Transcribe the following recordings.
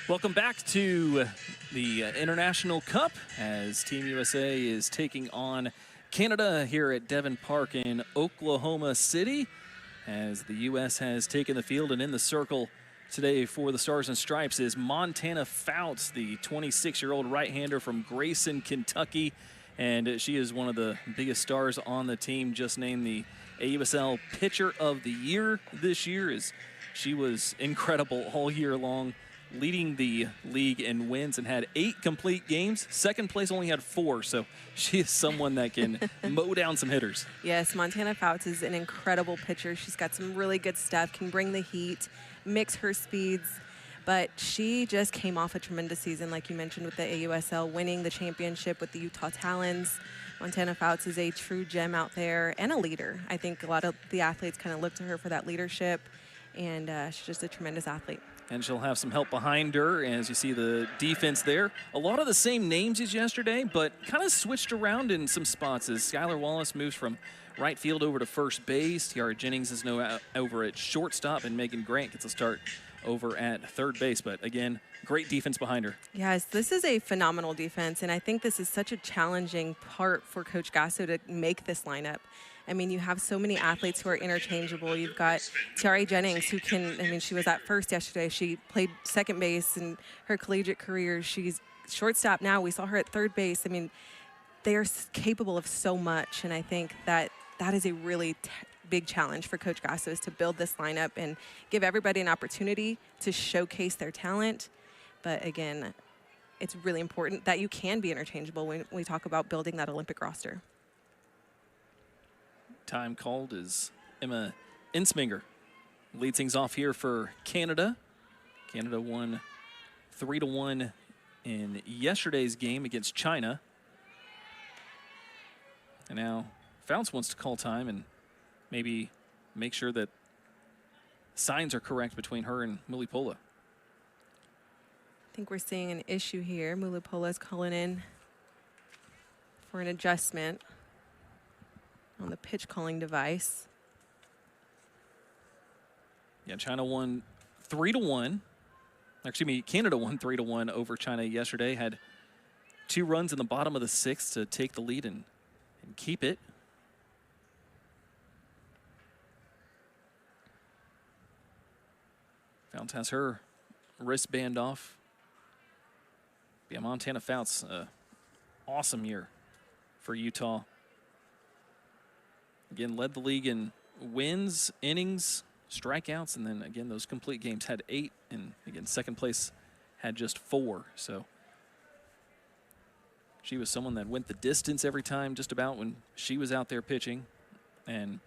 Welcome back to the International Cup as Team USA is taking on Canada here at Devon Park in Oklahoma City, as the U.S. has taken the field. And in the circle today for the Stars and Stripes is Montana Fouts, the 26-year-old right-hander from Grayson, Kentucky. And she is one of the biggest stars on the team, just named the AUSL Pitcher of the Year this year, as she was incredible all year long, leading the league in wins and had 8 complete games. Second place only had 4, so she is someone that can mow down some hitters. Yes, Montana Fouts is an incredible pitcher. She's got some really good stuff, can bring the heat, mix her speeds, but she just came off a tremendous season, like you mentioned, with the AUSL, winning the championship with the Utah Talons. Montana Fouts is a true gem out there and a leader. I think a lot of the athletes kind of look to her for that leadership, and she's just a tremendous athlete. And she'll have some help behind her, as you see the defense there. A lot of the same names as yesterday, but kind of switched around in some spots as Skylar Wallace moves from right field over to first base. Tiara Jennings is now over at shortstop, and Megan Grant gets a start over at third base. But again, great defense behind her. Yes, this is a phenomenal defense, and I think this is such a challenging part for Coach Gasso to make this lineup. I mean, you have so many athletes who are interchangeable. You've got Tiara Jennings, who can, I mean, she was at first yesterday. She played second base in her collegiate career. She's shortstop now. We saw her at third base. I mean, they are capable of so much, and I think that that is a really big challenge for Coach Gasso, is to build this lineup and give everybody an opportunity to showcase their talent. But again, it's really important that you can be interchangeable when we talk about building that Olympic roster. Time called is Emma Ensminger. Leads things off here for Canada. Canada won 3-1 in yesterday's game against China. And now Fouts wants to call time and maybe make sure that signs are correct between her and Mulipola. I think we're seeing an issue here. Mulipola is calling in for an adjustment on the pitch calling device. Yeah, China won 3-1. Excuse me, Canada won 3-1 over China yesterday. Had 2 runs in the bottom of the 6th to take the lead and keep it. Fouts has her wristband off. Yeah, Montana Fouts, awesome year for Utah. Again, led the league in wins, innings, strikeouts, and then again, those complete games. Had 8, and again, second place had just 4. So she was someone that went the distance every time, just about, when she was out there pitching. And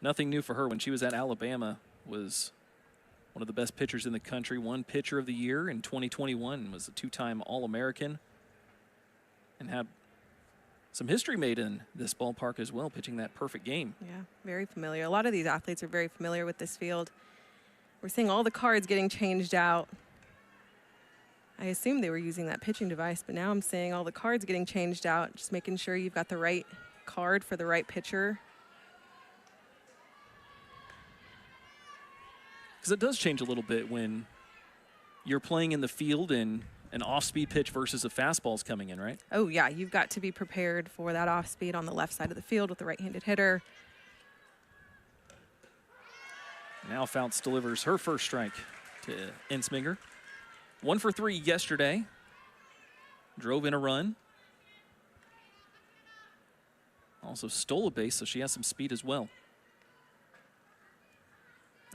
nothing new for her. When she was at Alabama, was one of the best pitchers in the country, won Pitcher of the Year in 2021, was a 2-time All-American, and had some history made in this ballpark as well, pitching that perfect game. Yeah, very familiar. A lot of these athletes are very familiar with this field. We're seeing all the cards getting changed out. I assume they were using that pitching device, but now I'm seeing all the cards getting changed out, just making sure you've got the right card for the right pitcher. Because it does change a little bit when you're playing in the field and an off-speed pitch versus a fastball's coming in, right? Oh, yeah, you've got to be prepared for that off-speed on the left side of the field with the right-handed hitter. Now Fouts delivers her first strike to Ensminger. 1 for 3 yesterday. Drove in a run. Also stole a base, so she has some speed as well.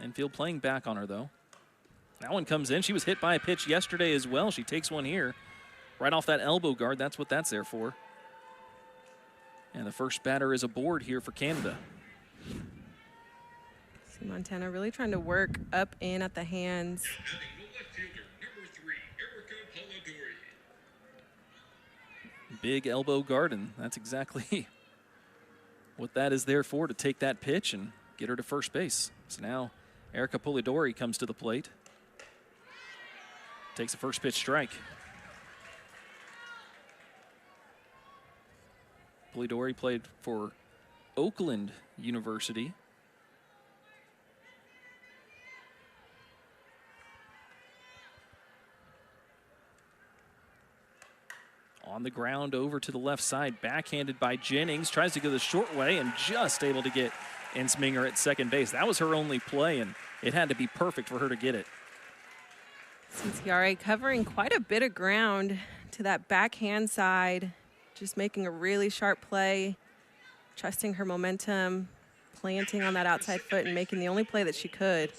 Infield playing back on her, though. That one comes in. She was hit by a pitch yesterday as well. She takes one here. Right off that elbow guard. That's what that's there for. And the first batter is aboard here for Canada. See Montana really trying to work up in at the hands. Big elbow guard, and that's exactly what that is there for, to take that pitch and get her to first base. So now Erica Polidori comes to the plate. Takes a first pitch strike. Polidori played for Oakland University. On the ground over to the left side, backhanded by Jennings, tries to go the short way and just able to get Ensminger at second base. That was her only play, and it had to be perfect for her to get it. Tiare covering quite a bit of ground to that backhand side, just making a really sharp play, trusting her momentum, planting on that outside foot and making the only play that she could.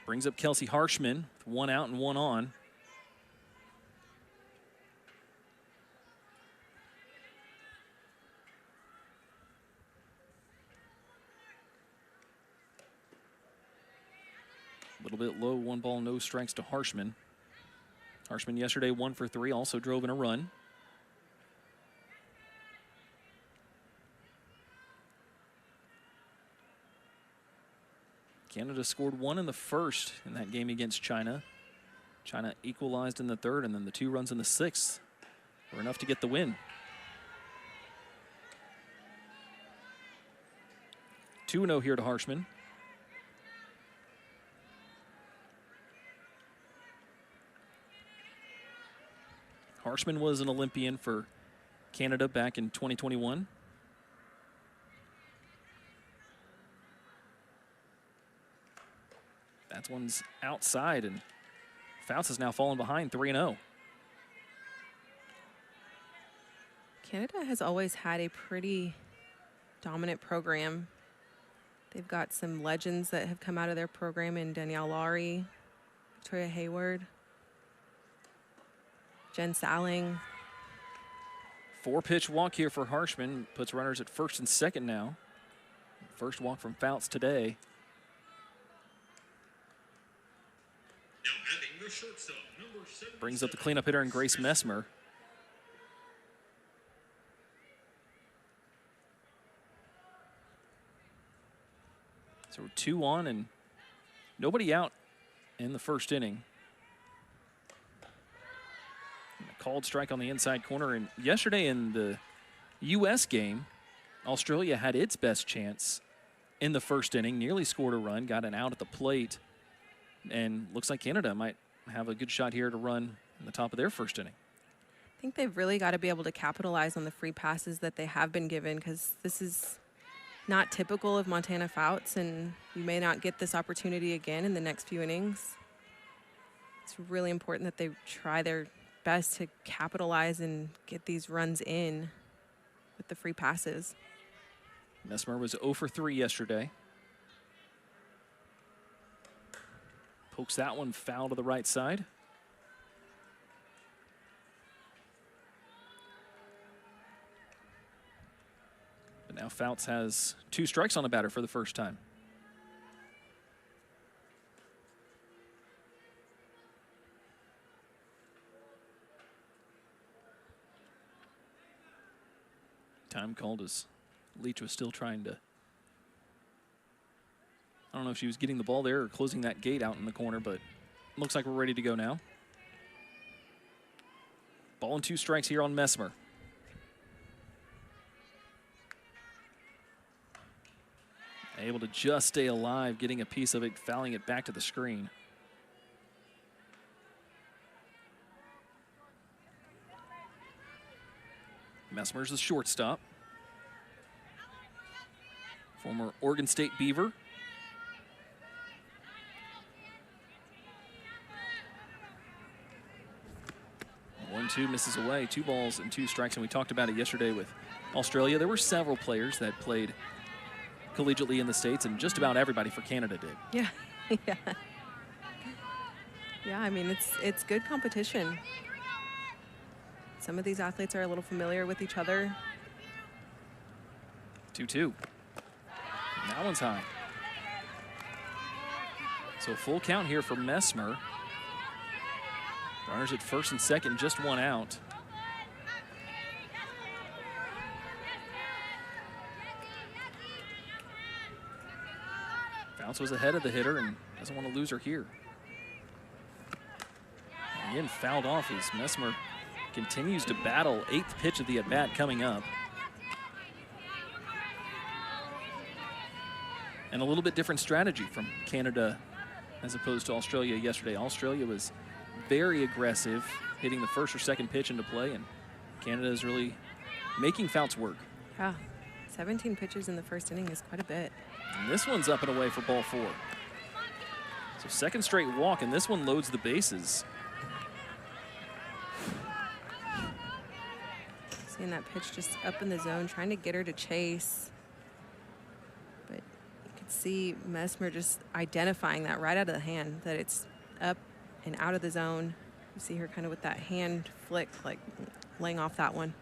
Brings up Kelsey Harshman with 1 out and 1 on. A little bit low, 1 ball, no strikes to Harshman. Harshman yesterday 1 for 3, also drove in a run. Canada scored 1 in the first in that game against China. China equalized in the third, and then the 2 runs in the 6th were enough to get the win. 2-0 here to Harshman. Harshman was an Olympian for Canada back in 2021. That one's outside, and Fouts has now fallen behind 3-0. Canada has always had a pretty dominant program. They've got some legends that have come out of their program in Danielle Laurie, Victoria Hayward, Jen Salling. 4-pitch walk here for Harshman. Puts runners at first and second now. First walk from Fouts today. Brings up the cleanup hitter in Grace Messmer. So we're 2 on and nobody out in the first inning. And a called strike on the inside corner. And yesterday in the U.S. game, Australia had its best chance in the first inning, nearly scored a run, got an out at the plate, and looks like Canada might have a good shot here to run in the top of their first inning. I think they've really got to be able to capitalize on the free passes that they have been given, because this is not typical of Montana Fouts, and you may not get this opportunity again in the next few innings. It's really important that they try their best to capitalize and get these runs in with the free passes. Messmer was 0 for 3 yesterday. Pokes that one foul to the right side. But now Fouts has 2 strikes on the batter for the first time. Time called as Leach was still trying to, I don't know if she was getting the ball there or closing that gate out in the corner, but looks like we're ready to go now. Ball and 2 strikes here on Messmer. Able to just stay alive, getting a piece of it, fouling it back to the screen. Messmer's the shortstop. Former Oregon State Beaver. One-two misses away, 2 balls and 2 strikes, and we talked about it yesterday with Australia. There were several players that played collegiately in the States, and just about everybody for Canada did. Yeah, yeah. Yeah, I mean, it's good competition. Some of these athletes are a little familiar with each other. 2-2. That one's high. So full count here for Messmer. Runners at first and second, just 1 out. Fouts was ahead of the hitter and doesn't want to lose her here. Again, fouled off as Messmer continues to battle. 8th pitch of the at-bat coming up. And a little bit different strategy from Canada as opposed to Australia yesterday. Australia was very aggressive, hitting the first or second pitch into play, and Canada is really making Fouts work. Yeah, 17 pitches in the first inning is quite a bit. And this one's up and away for ball 4. So second straight walk, and this one loads the bases. Seeing that pitch just up in the zone, trying to get her to chase. But you could see Messmer just identifying that right out of the hand, that it's up and out of the zone. You see her kind of with that hand flick, like laying off that one.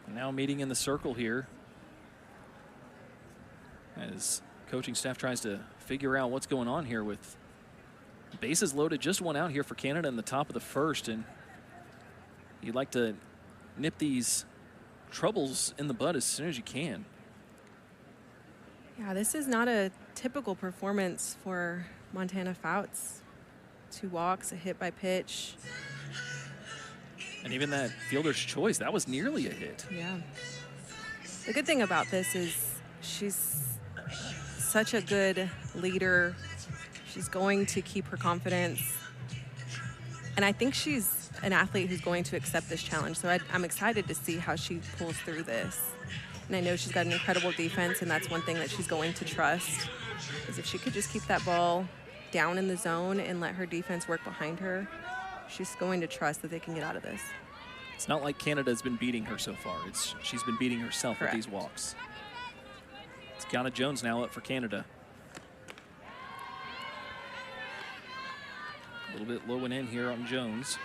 Now meeting in the circle here as coaching staff tries to figure out what's going on here with bases loaded, just one out here for Canada in the top of the first, and you'd like to nip these troubles in the bud as soon as you can. Yeah, this is not a typical performance for Montana Fouts. 2 walks, a hit by pitch. And even that fielder's choice, that was nearly a hit. Yeah. The good thing about this is she's such a good leader. She's going to keep her confidence. And I think she's an athlete who's going to accept this challenge. So I'm excited to see how she pulls through this. And I know she's got an incredible defense, and that's one thing that she's going to trust, is if she could just keep that ball down in the zone and let her defense work behind her, she's going to trust that they can get out of this. It's not like Canada's been beating her so far. She's been beating herself Correct. with these walks. It's Kiana Jones now up for Canada. A little bit low and in here on Jones.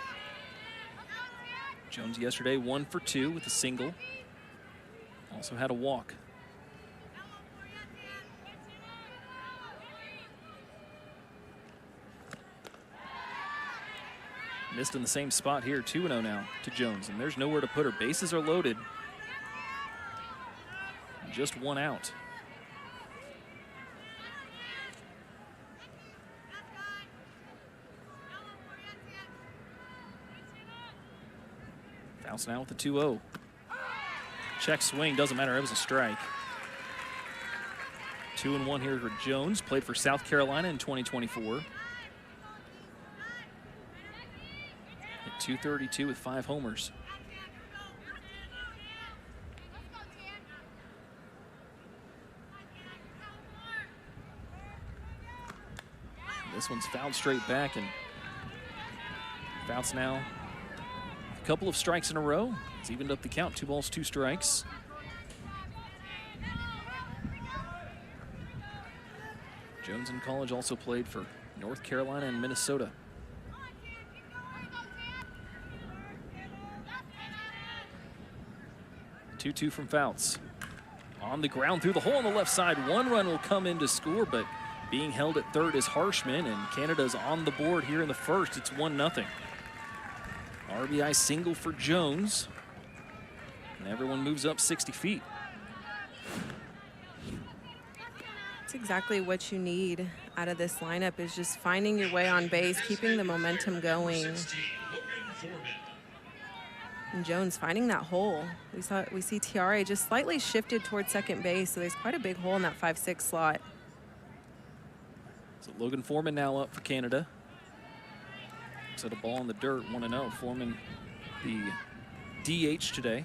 Jones yesterday 1 for 2 with a single. Also had a walk. Missed in the same spot here, 2-0 now to Jones, and there's nowhere to put her. Bases are loaded. Just 1 out. Fouts now with the 2-0. Check swing, doesn't matter, it was a strike. 2-1 here for Jones, played for South Carolina in 2024. At 232 with 5 homers. This one's fouled straight back, and Fouts now a couple of strikes in a row. It's evened up the count, 2 balls, 2 strikes. Jones in college also played for North Carolina and Minnesota. Two from Fouts. On the ground through the hole on the left side. 1 run will come in to score, but being held at third is Harshman, and Canada's on the board here in the first. It's 1-0. RBI single for Jones. And everyone moves up 60 feet. That's exactly what you need out of this lineup, is just finding your way on base, keeping the momentum going. And Jones finding that hole. We see Tiare just slightly shifted towards second base, so there's quite a big hole in that 5-6 slot. So Logan Foreman now up for Canada. Set a ball in the dirt, 1-0. Foreman, the DH today.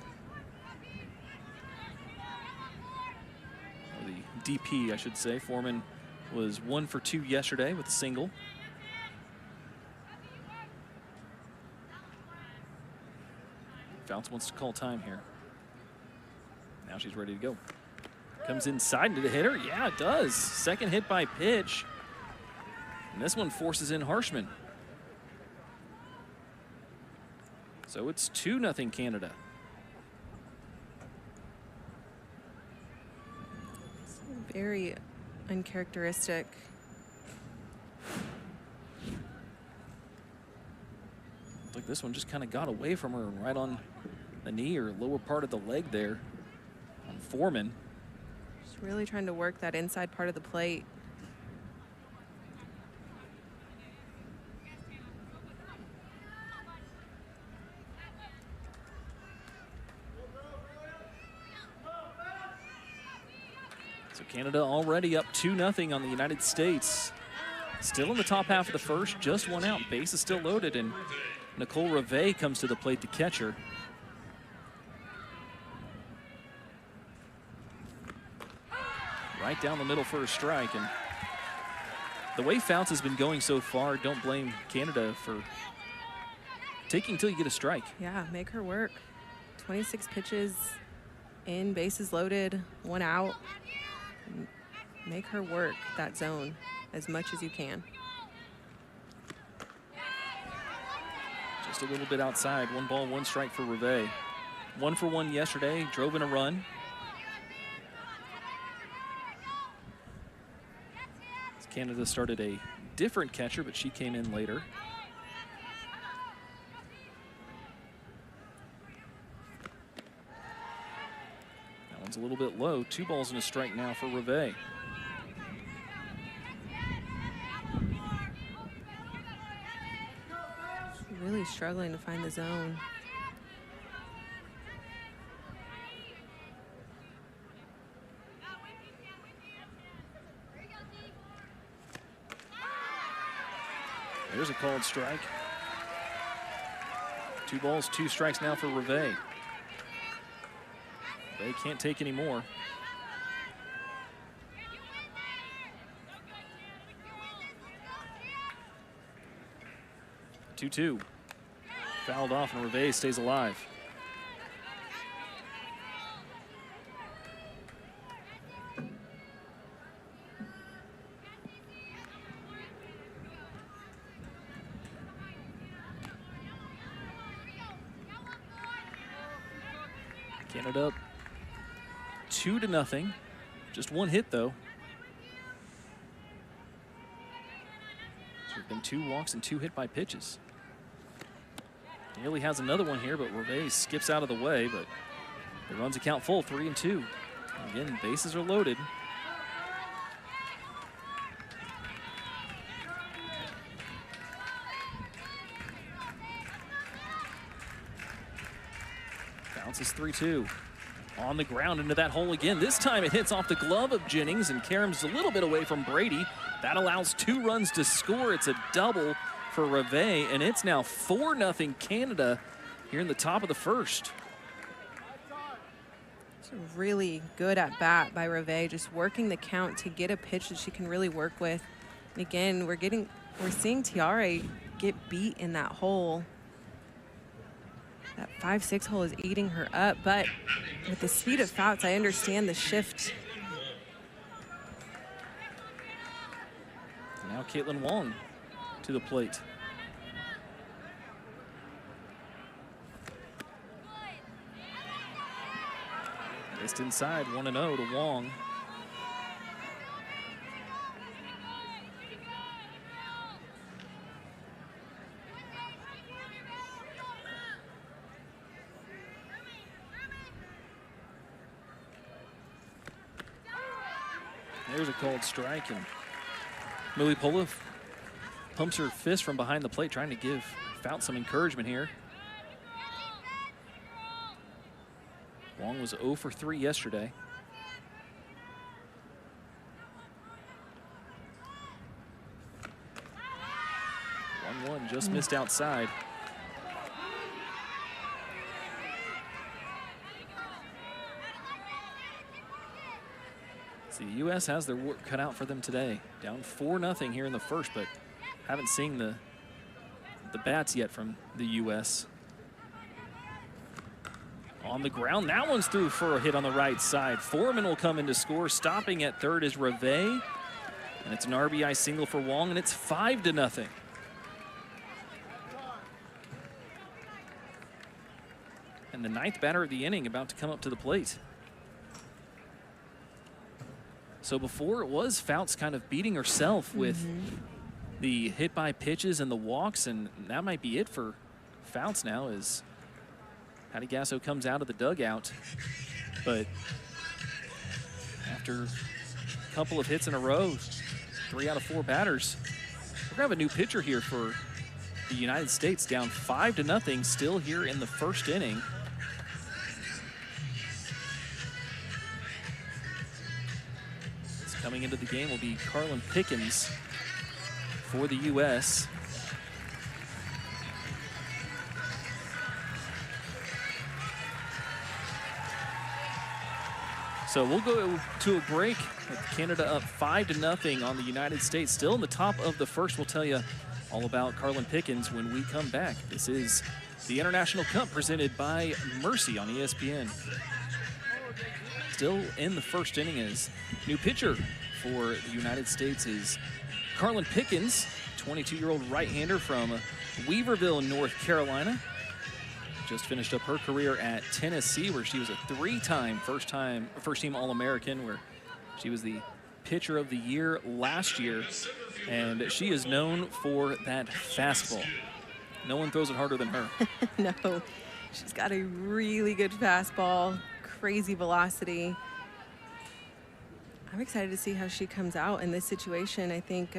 Or the DP, I should say. Foreman was 1 for 2 yesterday with a single. Fouts wants to call time here. Now she's ready to go. Comes inside into the hitter. Yeah, it does. Second hit by pitch. And this one forces in Harshman. So it's 2-0 Canada. It's very uncharacteristic. Like this one just kind of got away from her right on the knee or lower part of the leg there on Foreman. Just really trying to work that inside part of the plate. So Canada already up 2-0 on the United States. Still in the top half of the first, just 1 out. Base is still loaded, and Nicole Reve comes to the plate to catch her. Right down the middle for a strike. And the way Fouts has been going so far, don't blame Canada for taking until you get a strike. Yeah, make her work. 26 pitches in, bases loaded, 1 out. Make her work that zone as much as you can. Just a little bit outside. 1 ball, 1 strike for Reve. 1 for 1 yesterday, drove in a run. Canada started a different catcher, but she came in later. That one's a little bit low. 2 balls and a strike now for Reve. Really struggling to find the zone. There's a called strike. 2 balls, 2 strikes now for Reve. They can't take any more. Two. Fouled off and Reve stays alive. Canada up 2-0. Just 1 hit though. So there's been 2 walks and 2 hit by pitches. Nearly has another one here, but Reve skips out of the way, but the runs account full, 3-2. Again, bases are loaded. Bounces 3-2. On the ground into that hole again. This time it hits off the glove of Jennings and Karam's a little bit away from Brady. That allows 2 runs to score. It's a double for Reve, and it's now 4-0 Canada here in the top of the first. It's a really good at bat by Reve, just working the count to get a pitch that she can really work with. And again, we're seeing Tiare get beat in that hole. That 5-6 hole is eating her up, but with the speed of Fouts, I understand the shift. Now Caitlin Wong to the plate. Missed inside, 1-0 to Wong. There's a called strike, and Millie Pola pumps her fist from behind the plate, trying to give Fouts some encouragement here. Wong was 0 for 3 yesterday. One just missed outside. See, the U.S. has their work cut out for them today. Down 4-0 here in the first, but haven't seen the bats yet from the U.S. On the ground, that one's through for a hit on the right side. Foreman will come in to score. Stopping at third is Reve, and it's an RBI single for Wong, and it's 5-0. And the 9th batter of the inning about to come up to the plate. So before it was Fouts kind of beating herself with the hit by pitches and the walks, and that might be it for Fouts now as Patty Gasso comes out of the dugout. But after a couple of hits in a row, 3 out of 4 batters, we're gonna have a new pitcher here for the United States, down 5-0, still here in the first inning. Coming into the game will be Carlin Pickens for the U.S. So we'll go to a break with Canada up 5-0 on the United States. Still in the top of the first. We'll tell you all about Carlin Pickens when we come back. This is the International Cup presented by Mercy on ESPN. Still in the first inning as new pitcher for the United States is Carlin Pickens, 22-year-old right-hander from Weaverville, North Carolina. Just finished up her career at Tennessee, where she was a three-time first-team All-American, where she was the pitcher of the year last year, and she is known for that fastball. No one throws it harder than her. No, she's got a really good fastball, crazy velocity. I'm excited to see how she comes out in this situation. I think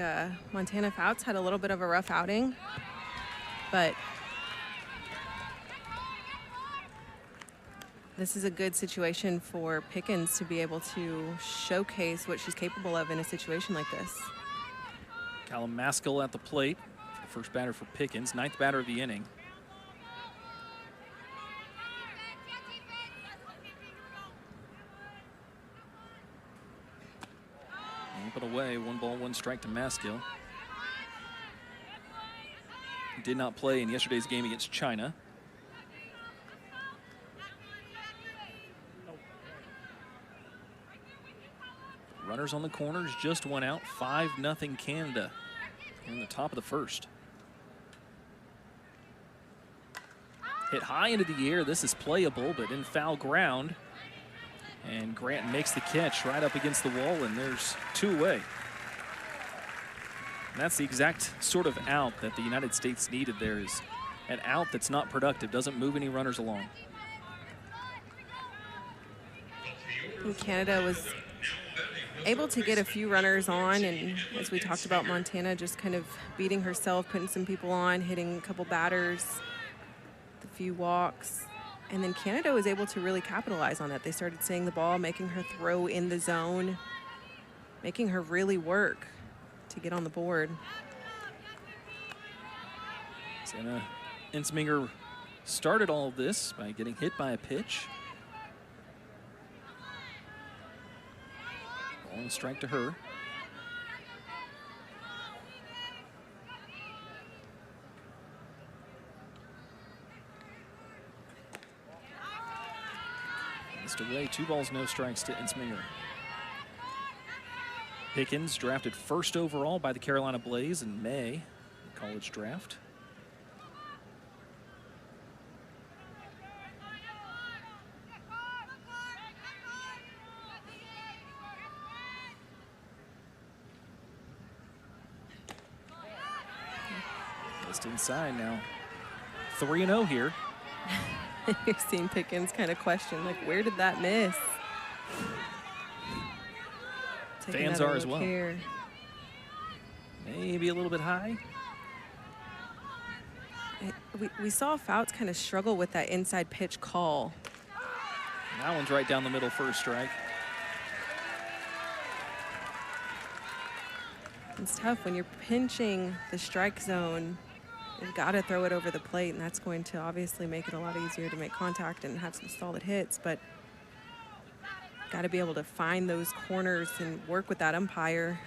Montana Fouts had a little bit of a rough outing, but this is a good situation for Pickens to be able to showcase what she's capable of in a situation like this. Callum Maskell at the plate, the first batter for Pickens, ninth batter of the inning. Up and away, 1-1 strike to Maskell. He did not play in yesterday's game against China. Runners on the corners, just one out, 5-0 Canada in the top of the first. Hit high into the air, this is playable, but in foul ground. And Grant makes the catch right up against the wall, and there's two away. And that's the exact sort of out that the United States needed there, is an out that's not productive, doesn't move any runners along. And Canada was able to get a few runners on, and as we talked about, Montana just kind of beating herself, putting some people on, hitting a couple batters, a few walks. And then Canada was able to really capitalize on that. They started seeing the ball, making her throw in the zone, making her really work to get on the board. Anna Ensminger started all of this by getting hit by a pitch. Ball and strike to her. Missed away, 2 balls, no strikes to Ensminger. Pickens drafted first overall by the Carolina Blaze in May, college draft. Just inside now. 3-0 here. You're seeing Pickens kind of question, like, where did that miss? Fans are as well. Here. Maybe a little bit high. We saw Fouts kind of struggle with that inside pitch call. That one's right down the middle for a strike. It's tough when you're pinching the strike zone. You've got to throw it over the plate, and that's going to obviously make it a lot easier to make contact and have some solid hits, but got to be able to find those corners and work with that umpire.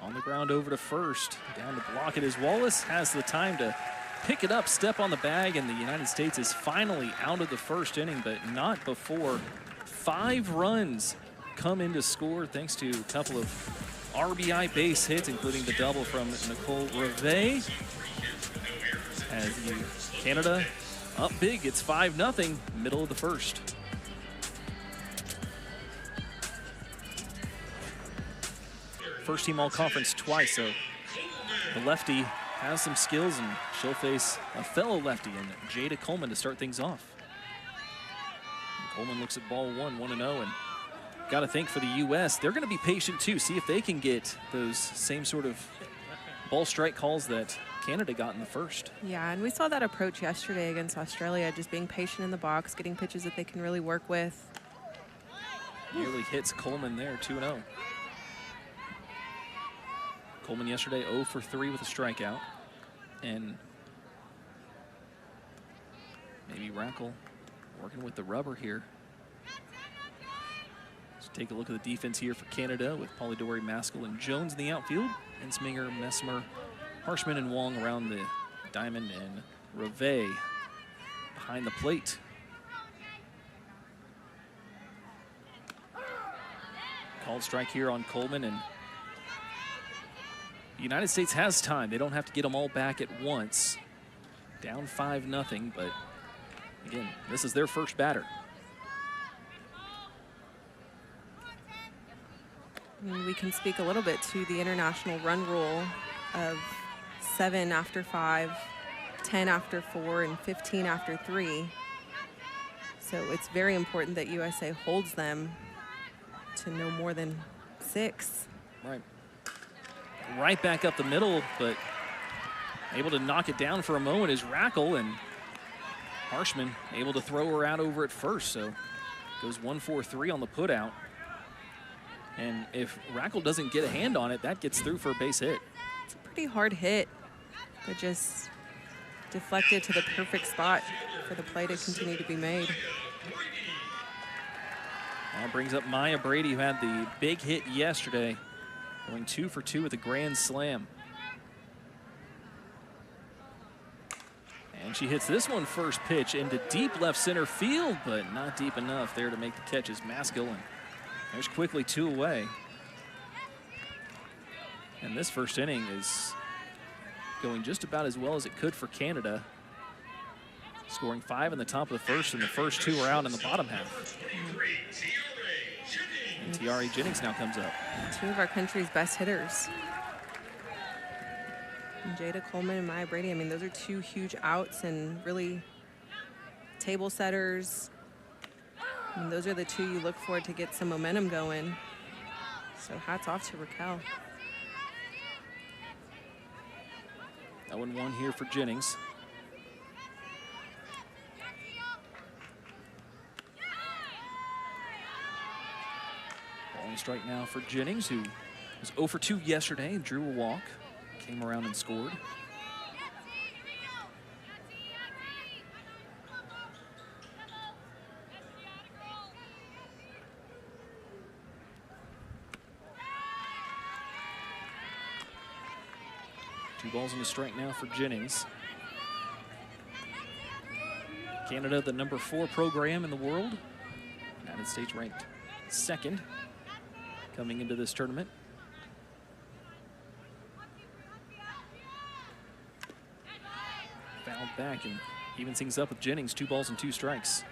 On the ground over to first. Down to block it as Wallace has the time to pick it up, step on the bag, and the United States is finally out of the first inning, but not before 5 runs come in to score thanks to a couple of RBI base hits, including the double from Nicole Reve. As Canada up big, it's 5-0, middle of the first. First team all-conference twice, so the lefty has some skills, and she'll face a fellow lefty in Jada Coleman to start things off. And Coleman looks at ball 1-0, and got to think for the U.S., they're going to be patient too, see if they can get those same sort of ball strike calls that Canada got in the first. Yeah, and we saw that approach yesterday against Australia, just being patient in the box, getting pitches that they can really work with. Nearly hits Coleman there, 2-0. Coleman yesterday 0 for 3 with a strikeout. And maybe Rackle working with the rubber here. Take a look at the defense here for Canada with Polidori, Maskell, and Jones in the outfield. Ensminger, Messmer, Harshman, and Wong around the diamond, and Reve behind the plate. Called strike here on Coleman, and the United States has time. They don't have to get them all back at once. Down 5-0, but again, this is their first batter. We can speak a little bit to the international run rule of 7 after 5, 10 after 4, and 15 after 3. So it's very important that USA holds them to no more than 6. Right. Right back up the middle, but able to knock it down for a moment is Rackle, and Harshman able to throw her out over at first. So goes 1-4-3 on the putout. And if Rackle doesn't get a hand on it, that gets through for a base hit. It's a pretty hard hit, but just deflected to the perfect spot for the play to continue to be made. Now brings up Maya Brady, who had the big hit yesterday, going 2 for 2 with a grand slam. And she hits this one first pitch into deep left center field, but not deep enough there to make the catch as Maskell, and there's quickly 2 away. And this first inning is going just about as well as it could for Canada, scoring 5 in the top of the first, and the first 2 are out in the bottom half. And Tiare Jennings now comes up. 2 of our country's best hitters. And Jada Coleman and Maya Brady, I mean, those are 2 huge outs and really table setters. I mean, those are the 2 you look for to get some momentum going. So hats off to Raquel. 0-1 here for Jennings. Ball and strike now for Jennings, who was 0 for 2 yesterday and drew a walk. Came around and scored. Two balls and a strike now for Jennings. Canada, the number 4 program in the world. United States ranked 2nd coming into this tournament. Fouled back and evens things up with Jennings. 2 balls and 2 strikes.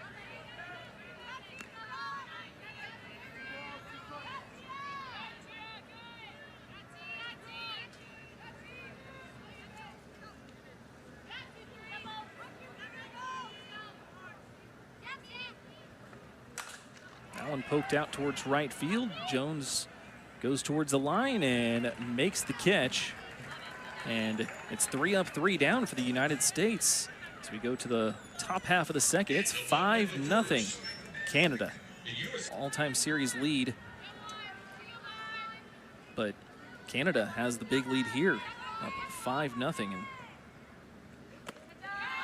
Allen poked out towards right field. Jones goes towards the line and makes the catch. And it's 3 up, 3 down for the United States. As we go to the top half of the second, it's 5-0 Canada. All-time series lead. But Canada has the big lead here, up 5-0. And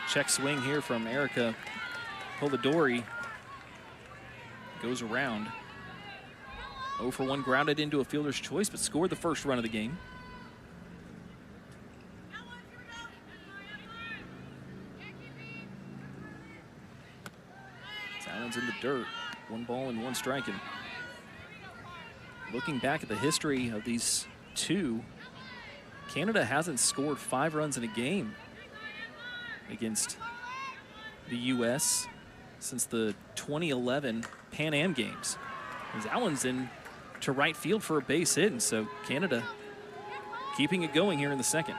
check swing here from Erica Polidori. Goes around. 0 for 1 grounded into a fielder's choice, but scored the first run of the game. Allen's in the dirt. 1 ball and 1 strike. And looking back at the history of these 2, Canada hasn't scored 5 runs in a game against the U.S. since the 2011 Pan Am Games. As Allen's in to right field for a base hit, and so Canada keeping it going here in the second.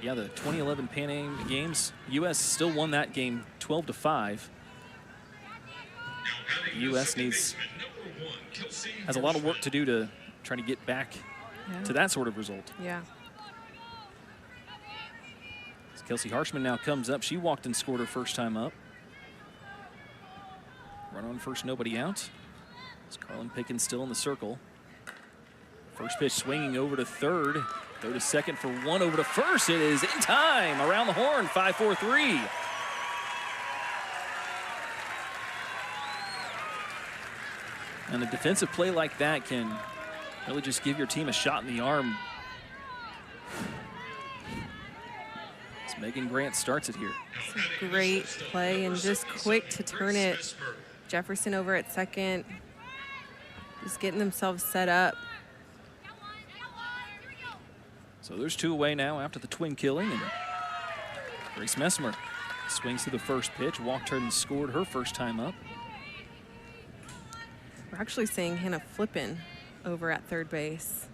Yeah, the 2011 Pan Am Games, U.S. still won that game 12-5. The U.S. has a lot of work to do to try to get back to that sort of result. Yeah. As Kelsey Harshman now comes up. She walked and scored her first time up. Run on first, nobody out. As Carlin Pickens still in the circle. First pitch swinging over to third. Throw to second for 1 over to first. It is in time. Around the horn, 5-4-3. And a defensive play like that can really just give your team a shot in the arm. As Megan Grant starts it here. It's a great play and just quick to turn it. Jefferson over at second, just getting themselves set up. So there's 2 away now after the twin killing, and Grace Messmer swings to the first pitch, walked her and scored her first time up. We're actually seeing Hannah Flippin over at third base.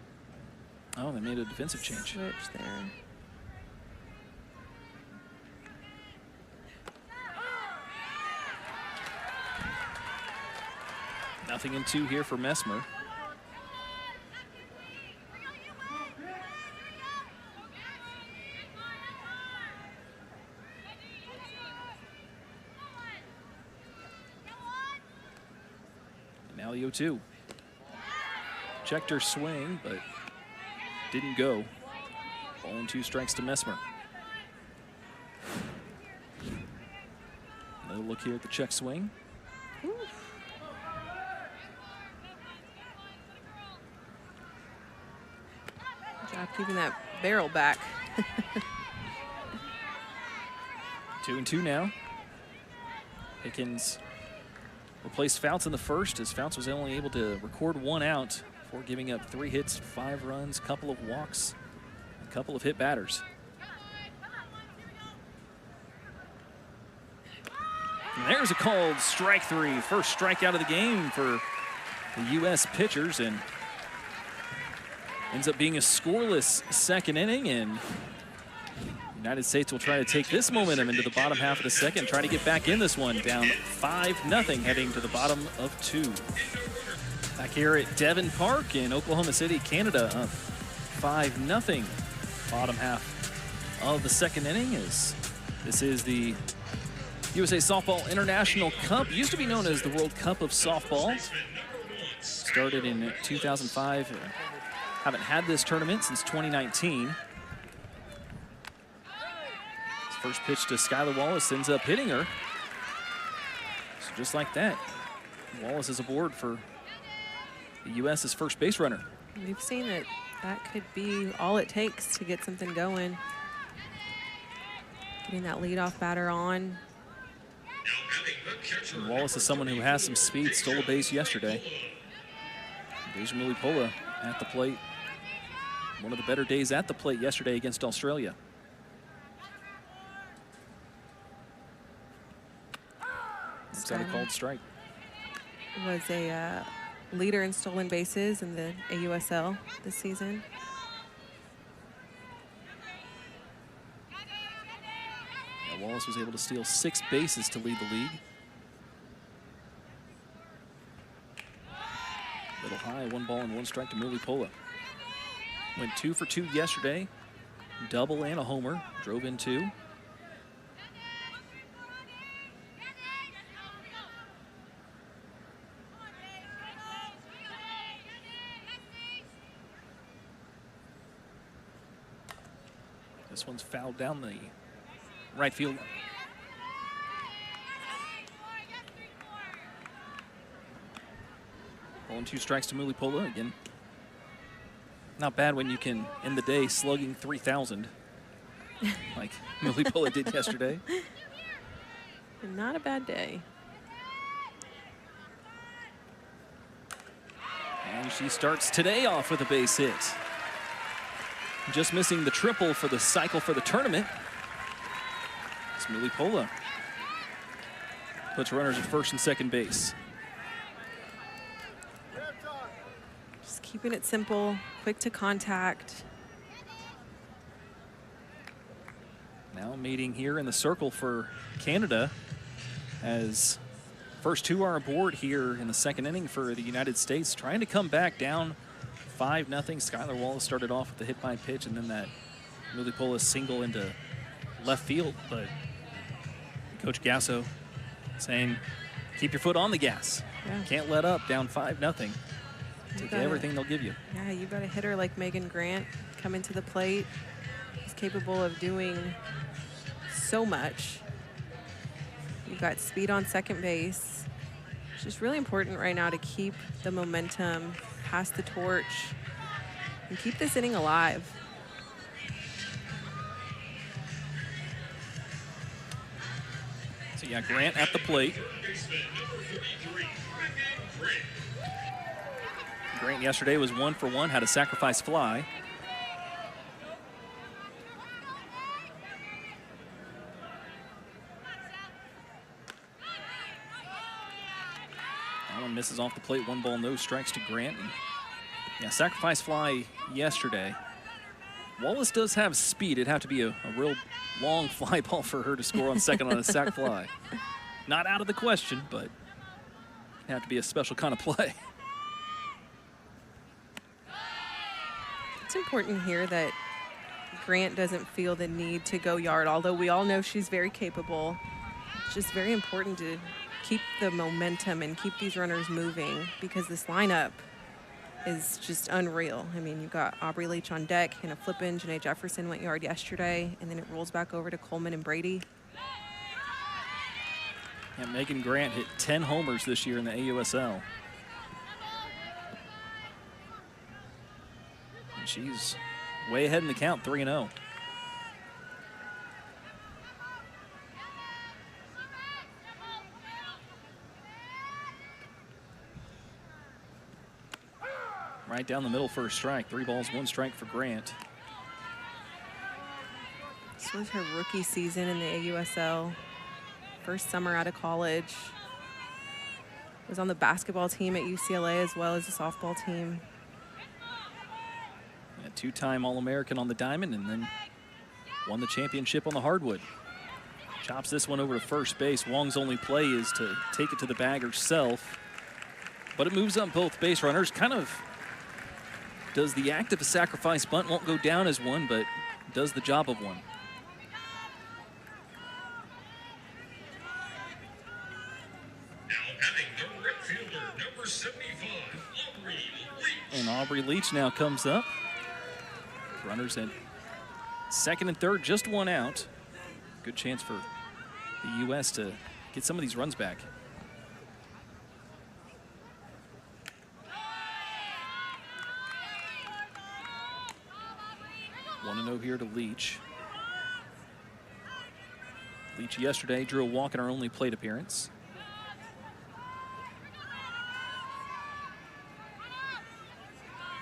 Oh, they made a defensive change. Switch there. Nothing in 2 here for Messmer. And now the 0-2. Checked her swing, but didn't go. Ball and 2 strikes to Messmer. Another look here at the check swing. Ooh. Good job keeping that barrel back. 2-2 now. Pickens replaced Fouts in the first, as Fouts was only able to record 1 out before giving up 3 hits, 5 runs, a couple of walks, a couple of hit batters. And there's a called strike 3, first strikeout of the game for the U.S. pitchers, and ends up being a scoreless second inning, and United States will try to take this momentum into the bottom half of the second, try to get back in this one, down 5-0 heading to the bottom of 2. Back here at Devon Park in Oklahoma City, Canada, up 5-0 bottom half of the second inning. As this is the USA Softball International Cup, used to be known as the World Cup of Softball. Started in 2005. Haven't had this tournament since 2019. First pitch to Skylar Wallace ends up hitting her. So just like that, Wallace is aboard for the U.S.'s first base runner. We've seen that that could be all it takes to get something going. Getting that leadoff batter on. And Wallace is someone who has some speed, stole a base yesterday. Deja Mulipola at the plate. One of the better days at the plate yesterday against Australia. Got a called strike. Was a leader in stolen bases in the AUSL this season. Yeah, Wallace was able to steal 6 bases to lead the league. Little high, 1 ball and 1 strike to Mulipola. Went 2 for 2 yesterday. Double and a homer. Drove in 2. This one's fouled down the right field. Ball and 2 strikes to Mulipola again. Not bad when you can end the day slugging 3,000 like Mulipola did yesterday. Not a bad day. And she starts today off with a base hit. Just missing the triple for the cycle for the tournament. It's Mulipola. Puts runners at first and second base. Just keeping it simple, quick to contact. Now meeting here in the circle for Canada, as first 2 are aboard here in the second inning for the United States, trying to come back down 5-0. Skylar Wallace started off with the hit by pitch, and then that Mulipola single into left field. But Coach Gasso saying, keep your foot on the gas. Yeah. Can't let up, down 5-0. Take everything they'll give you. Yeah, you got a hitter like Megan Grant coming to the plate. He's capable of doing so much. You've got speed on second base. It's just really important right now to keep the momentum, pass the torch, and keep this inning alive. So yeah, Grant at the plate. Grant yesterday was 1 for 1, had a sacrifice fly. That one misses off the plate, 1 ball, no strikes to Grant. And yeah, sacrifice fly yesterday. Wallace does have speed. It'd have to be a real long fly ball for her to score on second on a sac fly. Not out of the question, but it'd have to be a special kind of play. It's important here that Grant doesn't feel the need to go yard, although we all know she's very capable. It's just very important to keep the momentum and keep these runners moving because this lineup is just unreal. I mean, you've got Aubrey Leach on deck, Hannah Flippen, Janae Jefferson went yard yesterday, and then it rolls back over to Coleman and Brady. Yeah, Megan Grant hit 10 homers this year in the AUSL. And she's way ahead in the count, 3-0. Right down the middle for a strike. 3 balls, 1 strike for Grant. This was her rookie season in the AUSL. First summer out of college. Was on the basketball team at UCLA as well as the softball team. A 2-time All-American on the diamond and then won the championship on the hardwood. Chops this one over to first base. Wong's only play is to take it to the bag herself. But it moves up both base runners. Kind of does the act of a sacrifice bunt. Won't go down as one, but does the job of one. And Aubrey Leach now comes up. Runners at second and third, just 1 out. Good chance for the U.S. to get some of these runs back. 1-0 here to Leach. Leach yesterday drew a walk in her only plate appearance.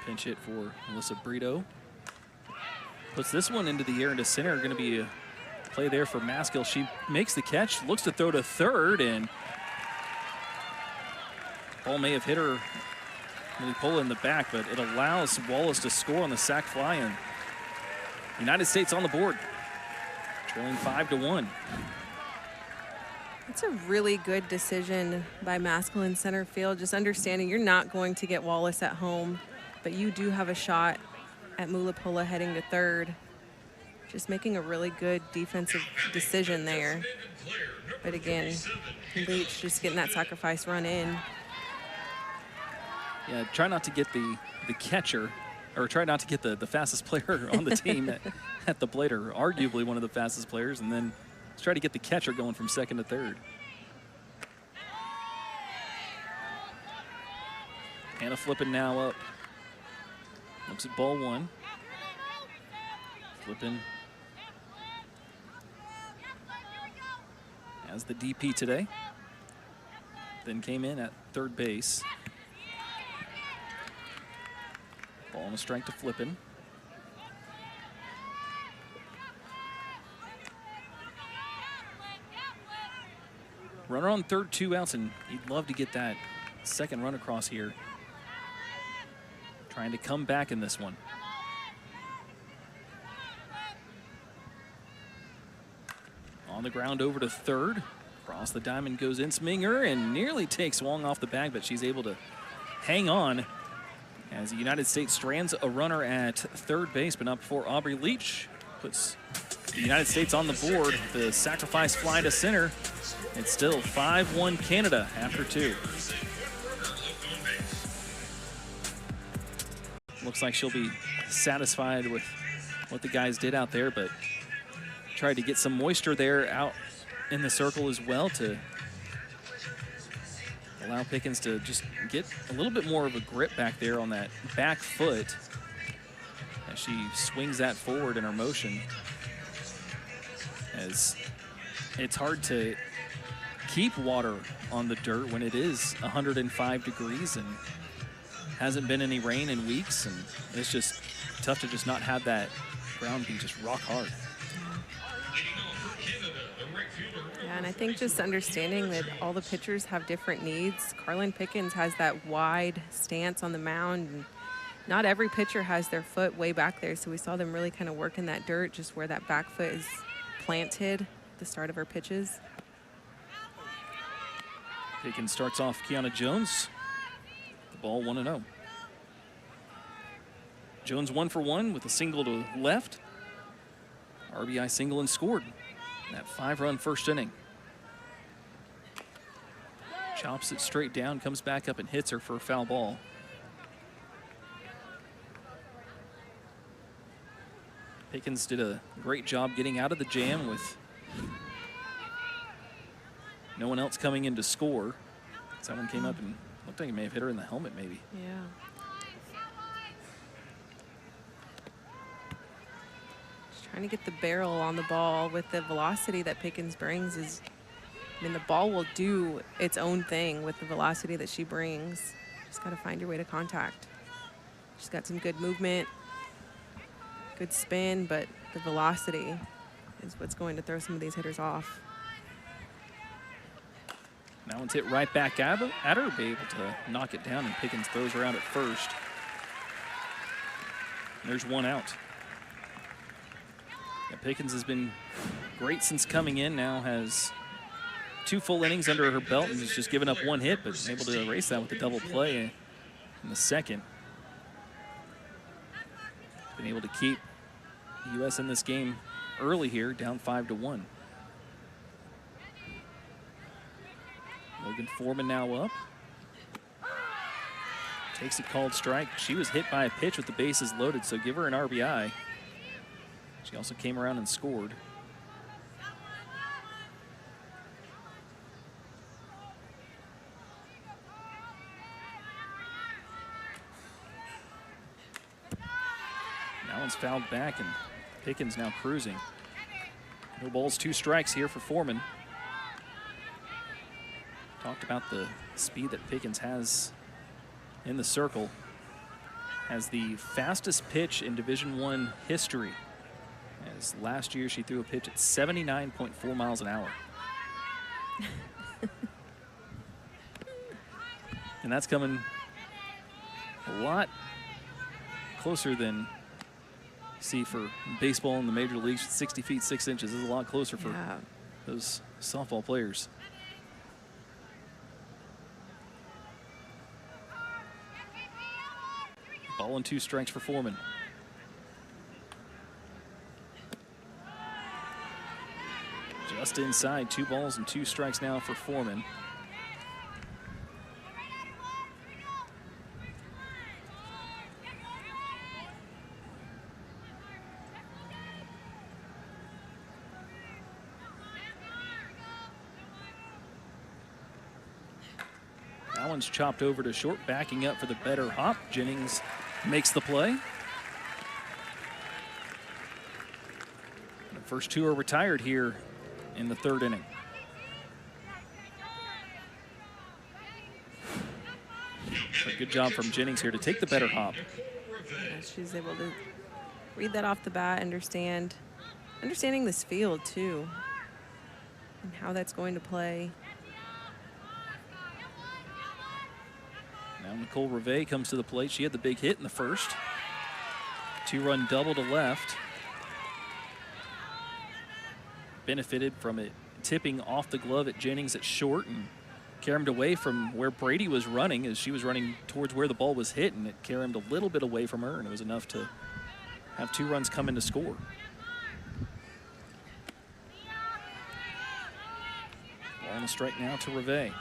Pinch hit for Melissa Brito. Puts this one into the air into center. Going to be a play there for Maskill. She makes the catch, looks to throw to third, and ball may have hit her, really pull in the back, but it allows Wallace to score on the sac fly, and United States on the board, trailing 5-1. It's a really good decision by Maskill in center field, just understanding you're not going to get Wallace at home, but you do have a shot at Mulapula heading to third. Just making a really good defensive decision there. But again, Leach just getting that sacrifice run in. Yeah, try not to get the catcher, or try not to get the fastest player on the team at the plate, or arguably one of the fastest players, and then let's try to get the catcher going from second to third. Hannah Flippen now up. Looks at ball one. Flippen as the DP today. Then came in at third base. Ball and a strike to Flippen. Runner on third, 2 outs, and he'd love to get that second run across here. Trying to come back in this one. On the ground over to third. Across the diamond goes Insminger and nearly takes Wong off the bag, but she's able to hang on as the United States strands a runner at third base, but not before Aubrey Leach puts the United States on the board. The sacrifice fly to center. It's still 5-1 Canada after 2. Looks like she'll be satisfied with what the guys did out there, but tried to get some moisture there out in the circle as well to allow Pickens to just get a little bit more of a grip back there on that back foot as she swings that forward in her motion. As it's hard to keep water on the dirt when it is 105 degrees and hasn't been any rain in weeks, and it's just tough to just not have that ground be just rock hard. Yeah, and I think just understanding that all the pitchers have different needs. Carlin Pickens has that wide stance on the mound, and not every pitcher has their foot way back there, so we saw them really kind of work in that dirt, just where that back foot is planted at the start of her pitches. Pickens starts off Kiana Jones. The ball 1-0. Jones 1 for 1 with a single to left. RBI single and scored. That 5-run first inning. Chops it straight down, comes back up and hits her for a foul ball. Pickens did a great job getting out of the jam with no one else coming in to score. Someone came up and looked like he may have hit her in the helmet, maybe. Yeah. Just trying to get the barrel on the ball with the velocity that Pickens brings is, I mean, the ball will do its own thing with the velocity that she brings. Just got to find your way to contact. She's got some good movement, good spin, but the velocity is what's going to throw some of these hitters off. That one's hit right back at her, be able to knock it down, and Pickens throws her out at first. There's one out. Yeah, Pickens has been great since coming in, now has 2 full innings under her belt and has just given up 1 hit, but able to erase that with a double play in the second. Been able to keep the U.S. in this game early here, down 5-1. Logan Foreman now up. Takes a called strike. She was hit by a pitch with the bases loaded, so give her an RBI. She also came around and scored. That one's fouled back, and Pickens now cruising. No balls, 2 strikes here for Foreman. Talked about the speed that Pickens has in the circle. Has the fastest pitch in Division I history. As last year she threw a pitch at 79.4 miles an hour. And that's coming a lot closer than you see for baseball in the major leagues. 60 feet 6 inches is a lot closer for those softball players. Ball and 2 strikes for Foreman. Just inside, 2 balls and 2 strikes now for Foreman. That one's chopped over to short, backing up for the better hop. Jennings makes the play. The first 2 are retired here in the 3rd inning. But good job from Jennings here to take the better hop. Yeah, she's able to read that off the bat, understanding this field too, and how that's going to play. Now Nicole Reve comes to the plate. She had the big hit in the first. 2-run double to left. Benefited from it tipping off the glove at Jennings at short and caromed away from where Brady was running, as she was running towards where the ball was hit, and it caromed a little bit away from her, and it was enough to have 2 runs come in to score. Ball on a strike now to Reve.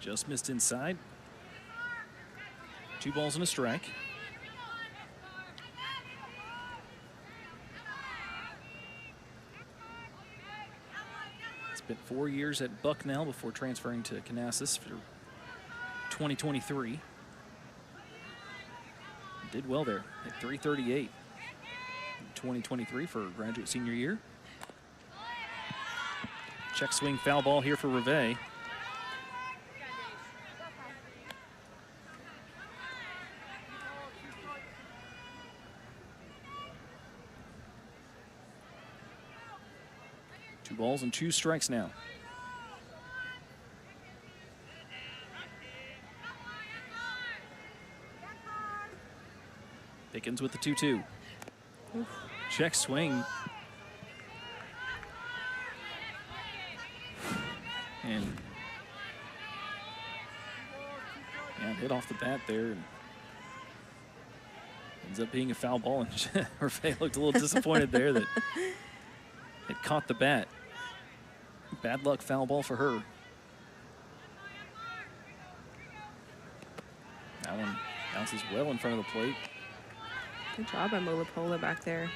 Just missed inside. 2 balls and a strike. Spent 4 years at Bucknell before transferring to Canassus for 2023. Did well there at 338 in 2023 for graduate senior year. Check swing foul ball here for Reve. Two balls and 2 strikes now. Pickens with the 2-2. Check swing. And hit off the bat there. And ends up being a foul ball. And Reve looked a little disappointed there that it caught the bat. Bad luck foul ball for her. That one bounces well in front of the plate. Good job by Molapola back there.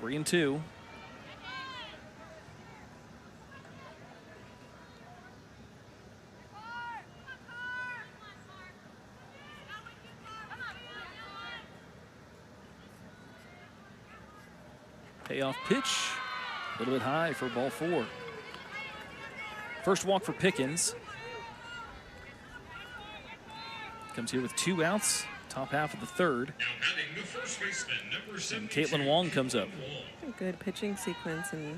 3-2. Payoff pitch, a little bit high for ball 4. First walk for Pickens. Comes here with 2 outs, top half of the 3rd. And Caitlin Wong comes up. A good pitching sequence, and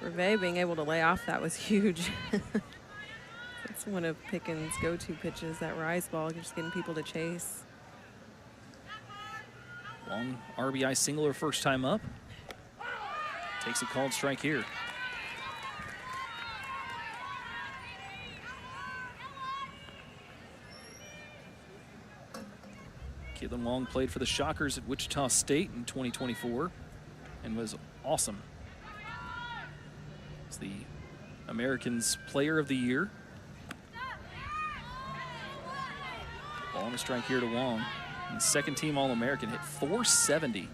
Reve being able to lay off that was huge. That's one of Pickens' go-to pitches, that rise ball, just getting people to chase. Wong RBI single her first time up. Takes a called strike here. Caitlin Wong played for the Shockers at Wichita State in 2024 and was awesome. It's the Americans Player of the Year. Ball and a strike here to Wong. And second team All-American, hit .470.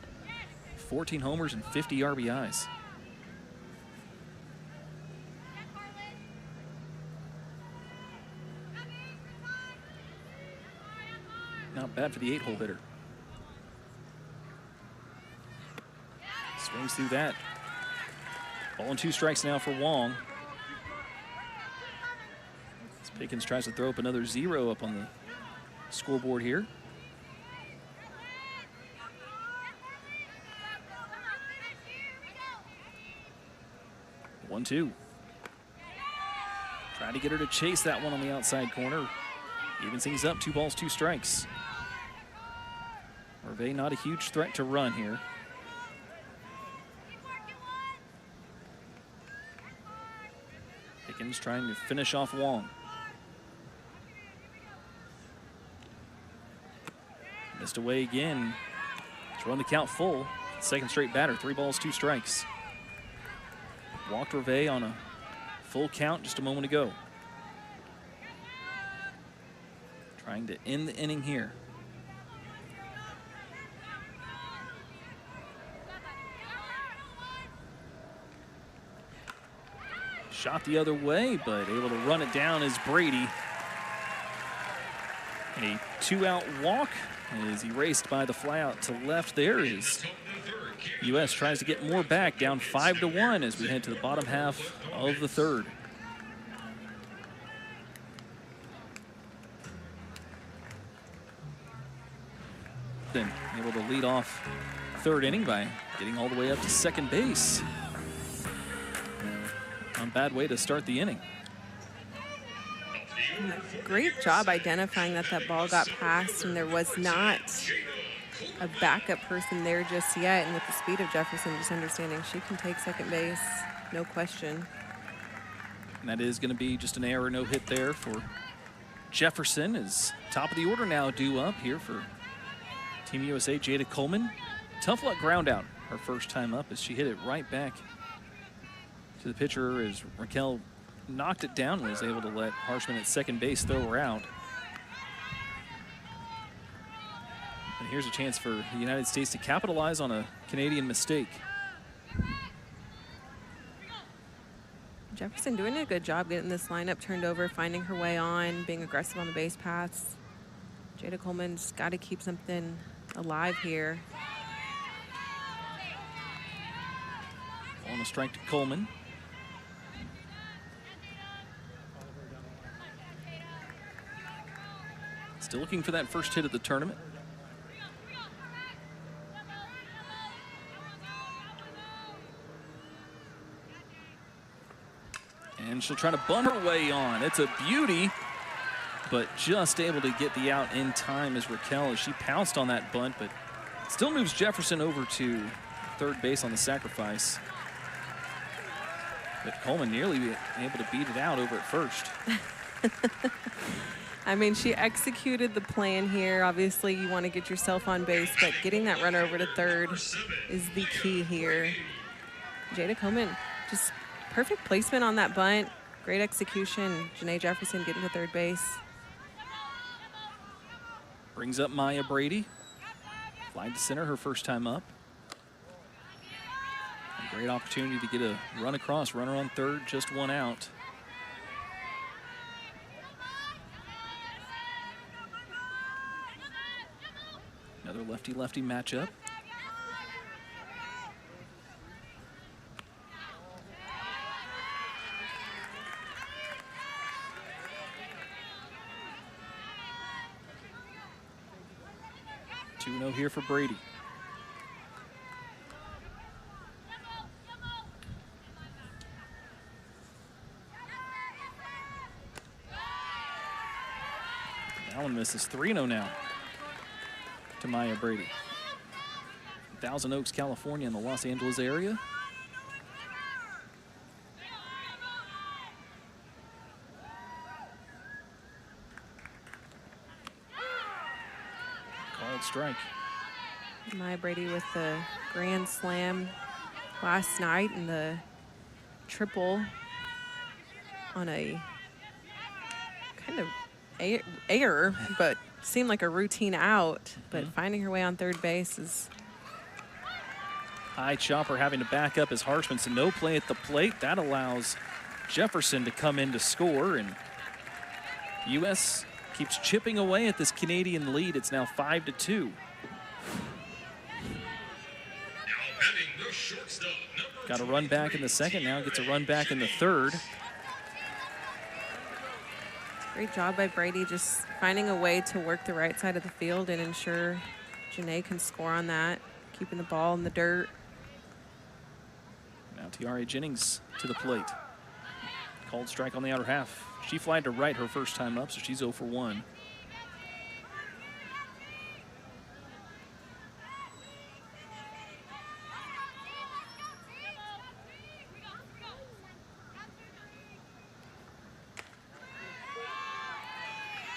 14 homers and 50 RBIs. Not bad for the 8-hole hitter. Swings through that. Ball and 2 strikes now for Wong. As Pickens tries to throw up another 0 up on the scoreboard here. 1-2. Trying to get her to chase that one on the outside corner. Evens things up, 2 balls, 2 strikes. Reve not a huge threat to run here. Pickens trying to finish off Wong. Missed away again. Let's run the count full. Second straight batter, 3 balls, 2 strikes. Walked Reve on a full count just a moment ago. Trying to end the inning here. Shot the other way, but able to run it down is Brady. A 2-out walk is erased by the fly out to left. There is U.S. tries to get more back, down 5-1 as we head to the bottom half of the 3rd. Then able to lead off 3rd inning by getting all the way up to second base. Not a bad way to start the inning. Great job identifying that ball got passed and there was not a backup person there just yet. And with the speed of Jefferson, just understanding she can take second base, no question. And that is going to be just an error, no hit there for Jefferson. Is top of the order now due up here for Team USA, Jada Coleman. Tough luck ground out her first time up as she hit it right back to the pitcher as Raquel knocked it down, was able to let Harshman at second base throw her out. And here's a chance for the United States to capitalize on a Canadian mistake. Jefferson doing a good job getting this lineup turned over, finding her way on, being aggressive on the base paths. Jada Coleman's got to keep something alive here. On a strike to Coleman. Still looking for that first hit of the tournament. And she'll try to bunt her way on. It's a beauty, but just able to get the out in time as Raquel, as she pounced on that bunt, but still moves Jefferson over to third base on the sacrifice. But Coleman nearly able to beat it out over at first. I mean, she executed the plan here. Obviously, you want to get yourself on base, but getting that runner over to third is the key here. Jada Coleman, just perfect placement on that bunt. Great execution. Janae Jefferson getting to third base. Brings up Maya Brady. Fly to center her first time up. A great opportunity to get a run across. Runner on third, just one out. Another lefty-lefty matchup. Two-0 here for Brady. That one misses. 3-0 now to Maya Brady. Thousand Oaks, California, in the Los Angeles area. Called strike. Maya Brady with the grand slam last night and the triple on a kind of error, but seemed like a routine out. But finding her way on third base is... High chopper having to back up as Harshman, so no play at the plate. That allows Jefferson to come in to score, and U.S. keeps chipping away at this Canadian lead. It's now 5-2. Got a run back in the second, now gets a run back in the third. Great job by Brady, just finding a way to work the right side of the field and ensure Janae can score on that, keeping the ball in the dirt. Now Tiare Jennings to the plate. Called strike on the outer half. She flied to right her first time up, so she's 0 for 1.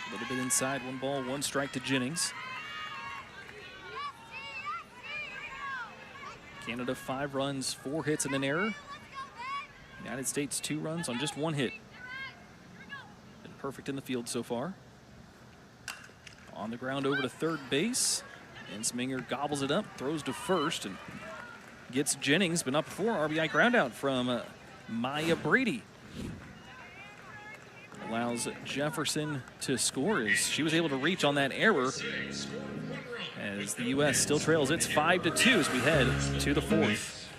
A little bit inside, 1 ball, 1 strike to Jennings. Canada 5 runs, 4 hits and an error. United States 2 runs on just 1 hit. Been perfect in the field so far. On the ground over to third base. And Sminger gobbles it up, throws to first, and gets Jennings, but not before. RBI ground out from Maya Brady. Allows Jefferson to score as she was able to reach on that error. As the U.S. still trails, it's 5-2 as we head to the fourth.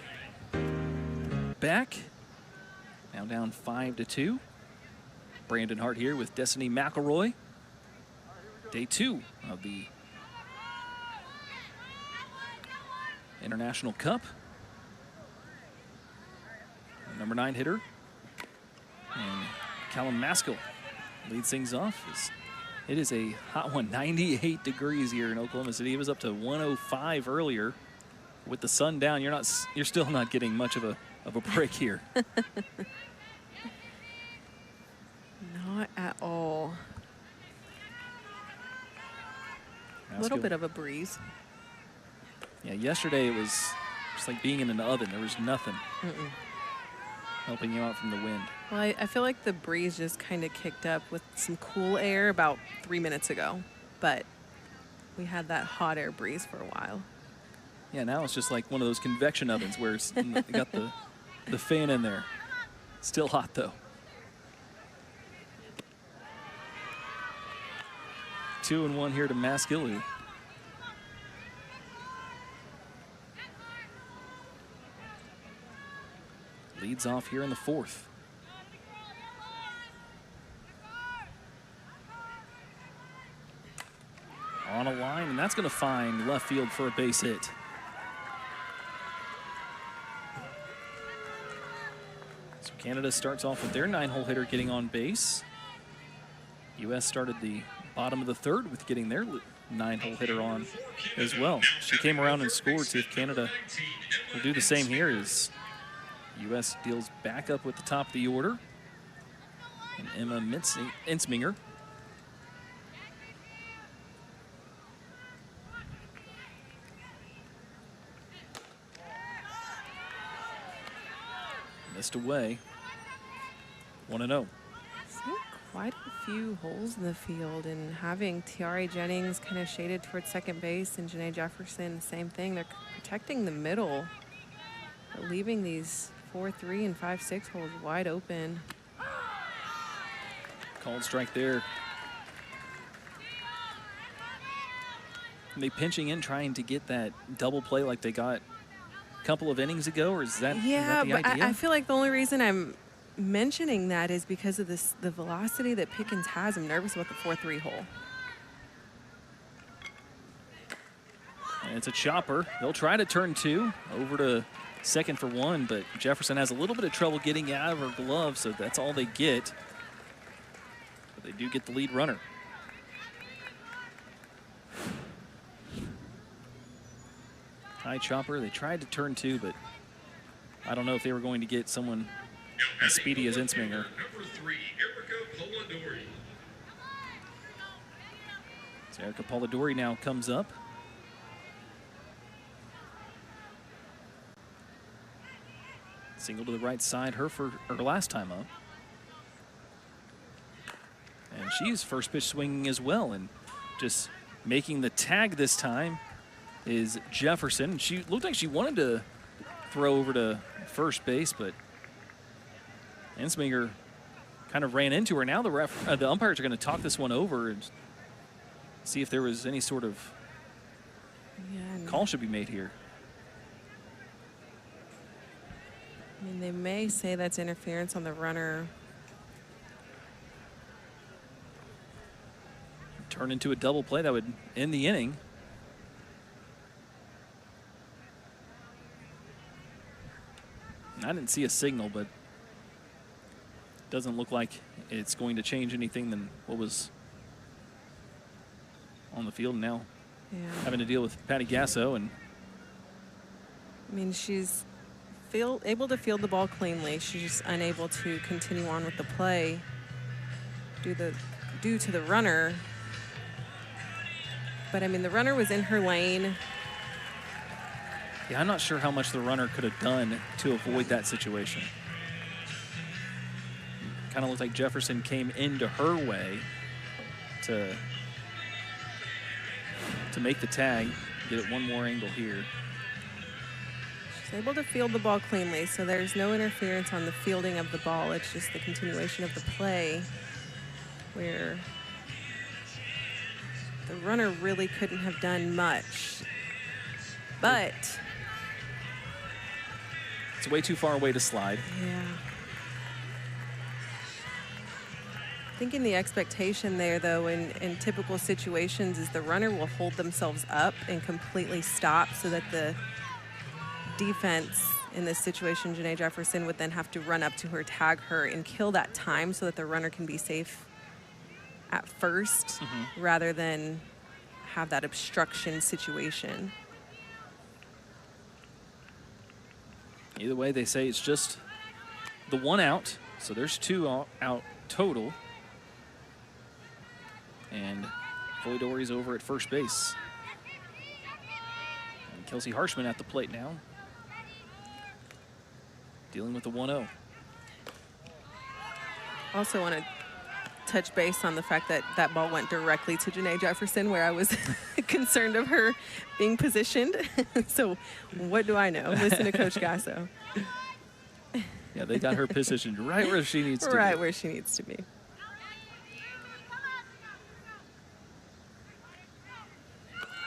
Back, now down 5-2. Brandon Hart here with Destiny McElroy. Day 2 of the International Cup. Number 9 hitter. And Callum Maskell leads things off. It is a hot one, 98 degrees here in Oklahoma City. It was up to 105 earlier. With the sun down, you're still not getting much of a break here. Not at all. A little bit of a breeze. Yeah, yesterday it was just like being in an oven. There was nothing. helping you out from the wind. Well, I feel like the breeze just kind of kicked up with some cool air about 3 minutes ago, but we had that hot air breeze for a while. Yeah, now it's just like one of those convection ovens where it's got the fan in there. Still hot, though. 2-1 here to Maskiloo. Leads off here in the fourth. On a line, and that's going to find left field for a base hit. So Canada starts off with their 9-hole hitter getting on base. U.S. started the bottom of the third with getting their 9-hole hitter on as well. She came around and scored. See if Canada will do the same here as U.S. deals back up with the top of the order. And Emma Ensminger. Missed away. 1-0. Seeing quite a few holes in the field, and having Tiare Jennings kind of shaded towards second base and Janae Jefferson, the same thing. They're protecting the middle, but leaving these 4-3 and 5-6 holes wide open. Called strike there. Are they pinching in, trying to get that double play like they got a couple of innings ago, or is that, Yeah, is that the but idea? I feel like the only reason I'm mentioning that is because of the velocity that Pickens has. I'm nervous about the 4-3 hole. And it's a chopper. They'll try to turn two over to second for one, but Jefferson has a little bit of trouble getting out of her glove, so that's all they get. But they do get the lead runner. High chopper. They tried to turn two, but I don't know if they were going to get someone as speedy as Ensminger. Number 3, Erica Polidori. So Erica Polidori now comes up. Single to the right side, her last time up. And she's first pitch swinging as well, and just making the tag this time is Jefferson. She looked like she wanted to throw over to first base, but Ensminger kind of ran into her. Now the umpires are going to talk this one over and see if there was any sort of call should be made here. I mean, they may say that's interference on the runner. Turn into a double play that would end the inning. I didn't see a signal, but doesn't look like it's going to change anything than what was on the field now. Yeah. Having to deal with Patty Gasso, and I mean, she's able to field the ball cleanly. She's just unable to continue on with the play due to the runner. But I mean, the runner was in her lane. yeah, I'm not sure how much the runner could have done to avoid that situation. Kind of looked like Jefferson came into her way to make the tag. Get it one more angle here. She's able to field the ball cleanly, so there's no interference on the fielding of the ball. It's just the continuation of the play where the runner really couldn't have done much. But It's way too far away to slide. yeah. I think in the expectation there, though, in typical situations, is the runner will hold themselves up and completely stop so that the defense in this situation, Janae Jefferson, would then have to run up to her, tag her, and kill that time so that the runner can be safe at first rather than have that obstruction situation. Either way, they say it's just the one out, so there's two out total. And Polidori's over at first base. And Kelsey Harshman at the plate now, dealing with the 1-0. Also want to touch base on the fact that that ball went directly to Janae Jefferson, where I was concerned of her being positioned. So what do I know? Listen to Coach Gasso. Yeah, they got her positioned right where she needs to be. Right where she needs to be.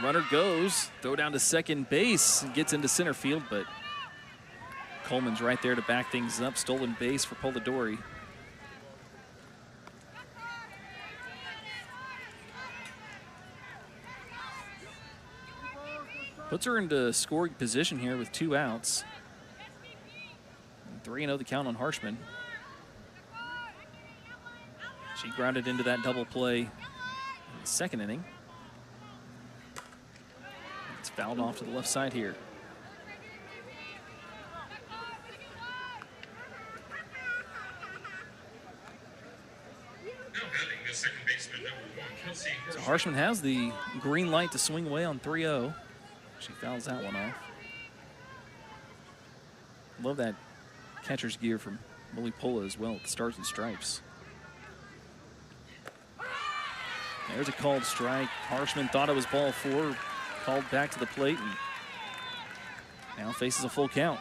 Runner goes, throw down to second base, and gets into center field, but Coleman's right there to back things up. Stolen base for Polidori. Puts her into scoring position here with 2 outs. 3-0 the count on Harshman. She grounded into that double play in the second inning. It's fouled off to the left side here. Now batting the second baseman, number 1, Kelsey So Harshman. Harshman has the green light to swing away on 3-0. She fouls that one off. Love that catcher's gear from Lily Pola as well, with the Stars and Stripes. There's a called strike. Harshman thought it was ball 4, called back to the plate, and now faces a full count.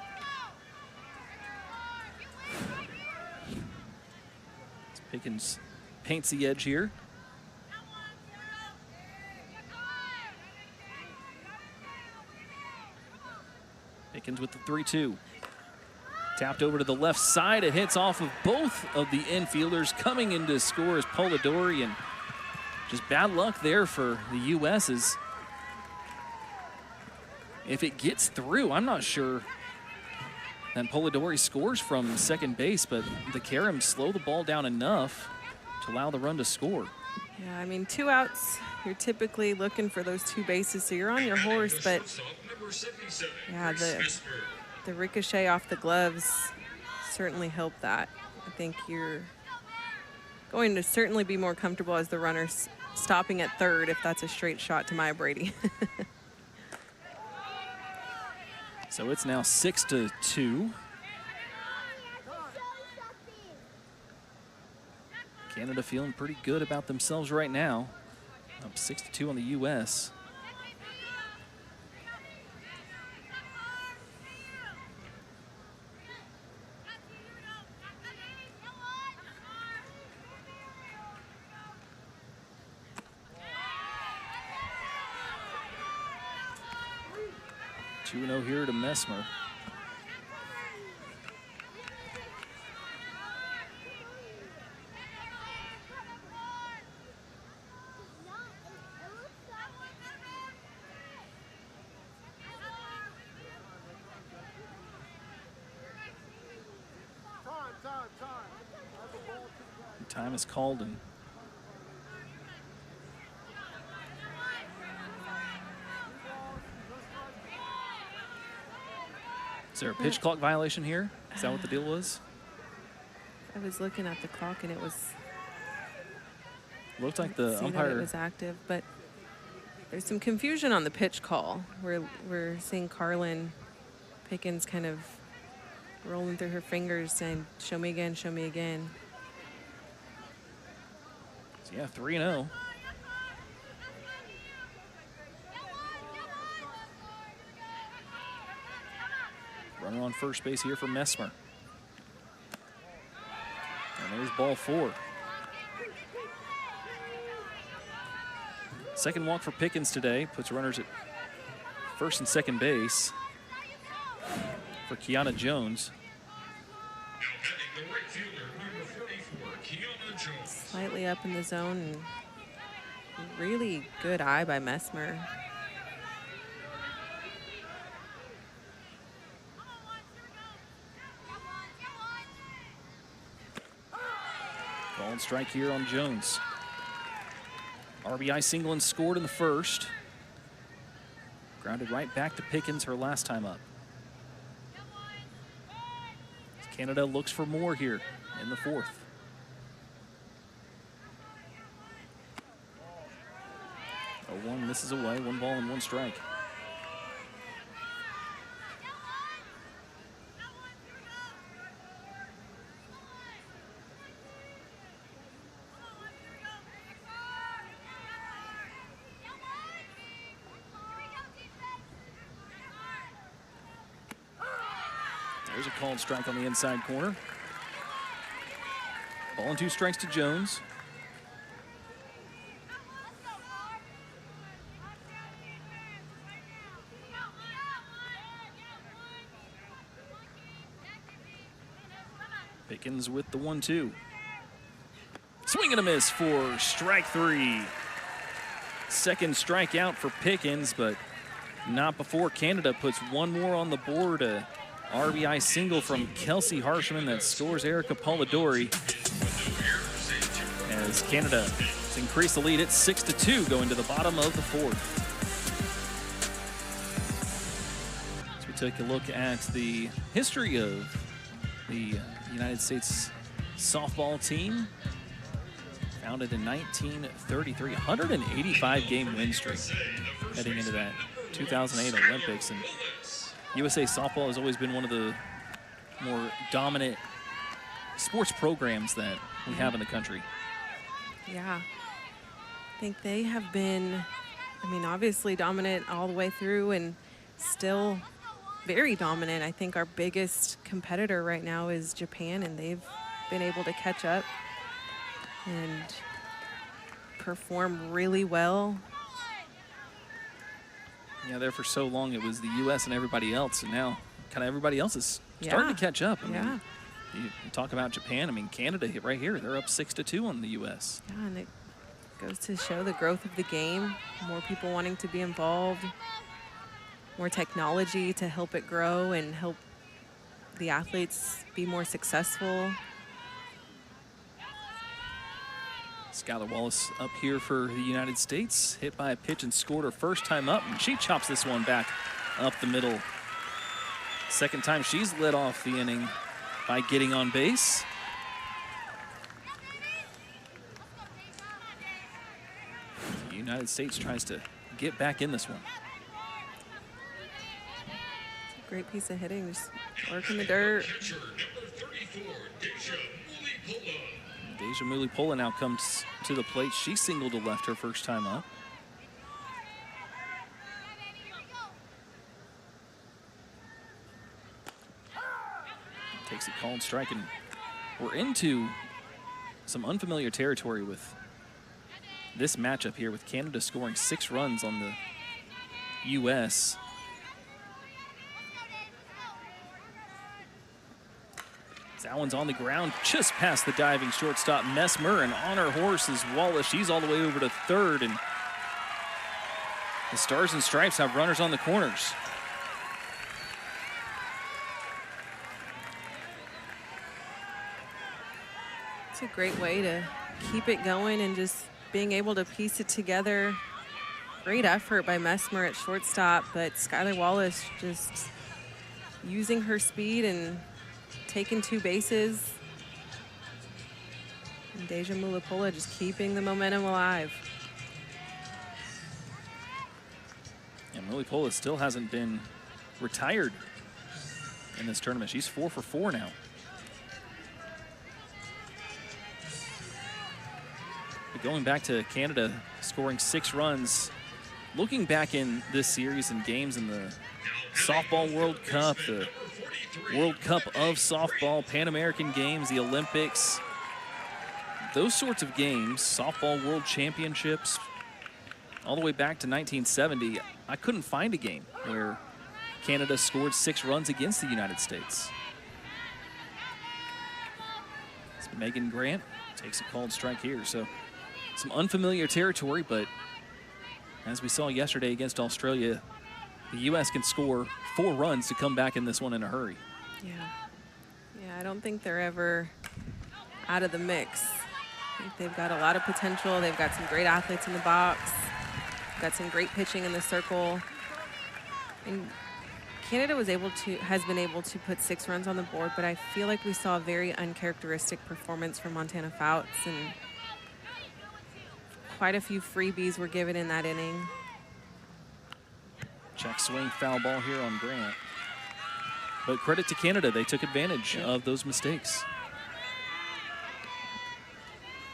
Pickens paints the edge here. Pickens with the 3-2. Tapped over to the left side. It hits off of both of the infielders. Coming in to score is Polidori, and just bad luck there for the U.S. is if it gets through, I'm not sure that Polidori scores from second base, but the Karams slow the ball down enough to allow the run to score. Yeah, I mean, 2 outs, you're typically looking for those 2 bases, so you're on your horse, but Number 77, yeah, Grace Mesmer. the ricochet off the gloves certainly helped that. I think you're going to certainly be more comfortable as the runner's stopping at third if that's a straight shot to Maya Brady. So it's now 6-2. Canada feeling pretty good about themselves right now. Up 6-2 on the U.S. Two 2-0 here to Mesmer. Time is called, and is there a pitch clock violation here? Is that what the deal was? I was looking at the clock and it was Looked like the see that umpire. it was active, but there's some confusion on the pitch call. We're seeing Carlin Pickens kind of rolling through her fingers saying, "Show me again, show me again." So yeah, 3-0. Runner on first base here for Mesmer. And there's ball 4. Second walk for Pickens today. Puts runners at first and second base for Kiana Jones. Now batting the right fielder, number 44, Kiana Jones. Slightly up in the zone and really good eye by Mesmer. Called strike here on Jones. RBI single and scored in the first. Grounded right back to Pickens her last time up. Canada looks for more here in the fourth. Oh, 1 misses away, 1 ball and 1 strike. There's a called strike on the inside corner. Ball and 2 strikes to Jones. Pickens with the 1-2. Swing and a miss for strike 3. Second strikeout for Pickens, but not before Canada puts one more on the board. A RBI single from Kelsey Harshman that scores Erica Polidori. As Canada has increased the lead, it's 6-2 going to the bottom of the 4th. As we take a look at the history of the United States softball team, founded in 1933, 185-game win streak heading into that 2008 Olympics. And USA Softball has always been one of the more dominant sports programs that we have in the country. Yeah. I think they have been, I mean, obviously dominant all the way through and still very dominant. I think our biggest competitor right now is Japan, and they've been able to catch up and perform really well. Yeah, there for so long it was the U.S. and everybody else, and now kind of everybody else is starting to catch up. I mean, you talk about Japan. I mean, Canada right here, they're up 6-2 on the U.S. Yeah, and it goes to show the growth of the game. More people wanting to be involved, more technology to help it grow and help the athletes be more successful. Skylar Wallace up here for the United States, hit by a pitch and scored her first time up, and she chops this one back up the middle. Second time she's led off the inning by getting on base. The United States tries to get back in this one. Great piece of hitting, just working the dirt. Catcher number 34, Deja Mulipola. Deja Mulipola now comes to the plate. She singled to left her first time up. Takes a called strike, and we're into some unfamiliar territory with this matchup here, with Canada scoring 6 runs on the U.S. That one's on the ground, just past the diving shortstop Messmer, and on her horse is Wallace. She's all the way over to third, and the Stars and Stripes have runners on the corners. It's a great way to keep it going and just being able to piece it together. Great effort by Messmer at shortstop, but Skylar Wallace just using her speed and taking 2 bases. And Deja Mulipola just keeping the momentum alive. And Mulipola still hasn't been retired in this tournament. She's 4 for 4 now. But going back to Canada scoring 6 runs, looking back in this series and games in the Softball World Cup, the World Cup of Softball, Pan American Games, the Olympics, those sorts of games, Softball World Championships, all the way back to 1970, I couldn't find a game where Canada scored 6 runs against the United States. It's Megan Grant takes a called strike here, so some unfamiliar territory, but as we saw yesterday against Australia, the U.S. can score 4 runs to come back in this one in a hurry. Yeah, I don't think they're ever out of the mix. I think they've got a lot of potential. They've got some great athletes in the box. Got some great pitching in the circle. And Canada has been able to put 6 runs on the board, but I feel like we saw a very uncharacteristic performance from Montana Fouts, and quite a few freebies were given in that inning. Check swing, foul ball here on Grant. But credit to Canada, they took advantage of those mistakes.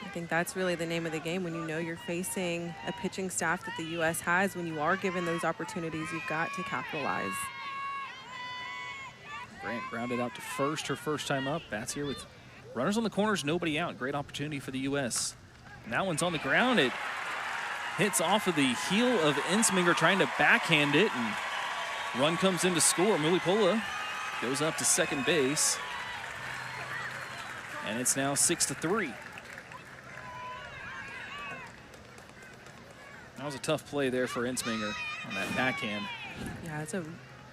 I think that's really the name of the game. When you know you're facing a pitching staff that the U.S. has, when you are given those opportunities, you've got to capitalize. Grant grounded out to first, her first time up. Bats here with runners on the corners, nobody out. Great opportunity for the U.S. And that one's on the ground. It hits off of the heel of Ensminger trying to backhand it, and run comes in to score. Mulipola goes up to second base, and it's now 6-3. That was a tough play there for Ensminger on that backhand. Yeah, it's a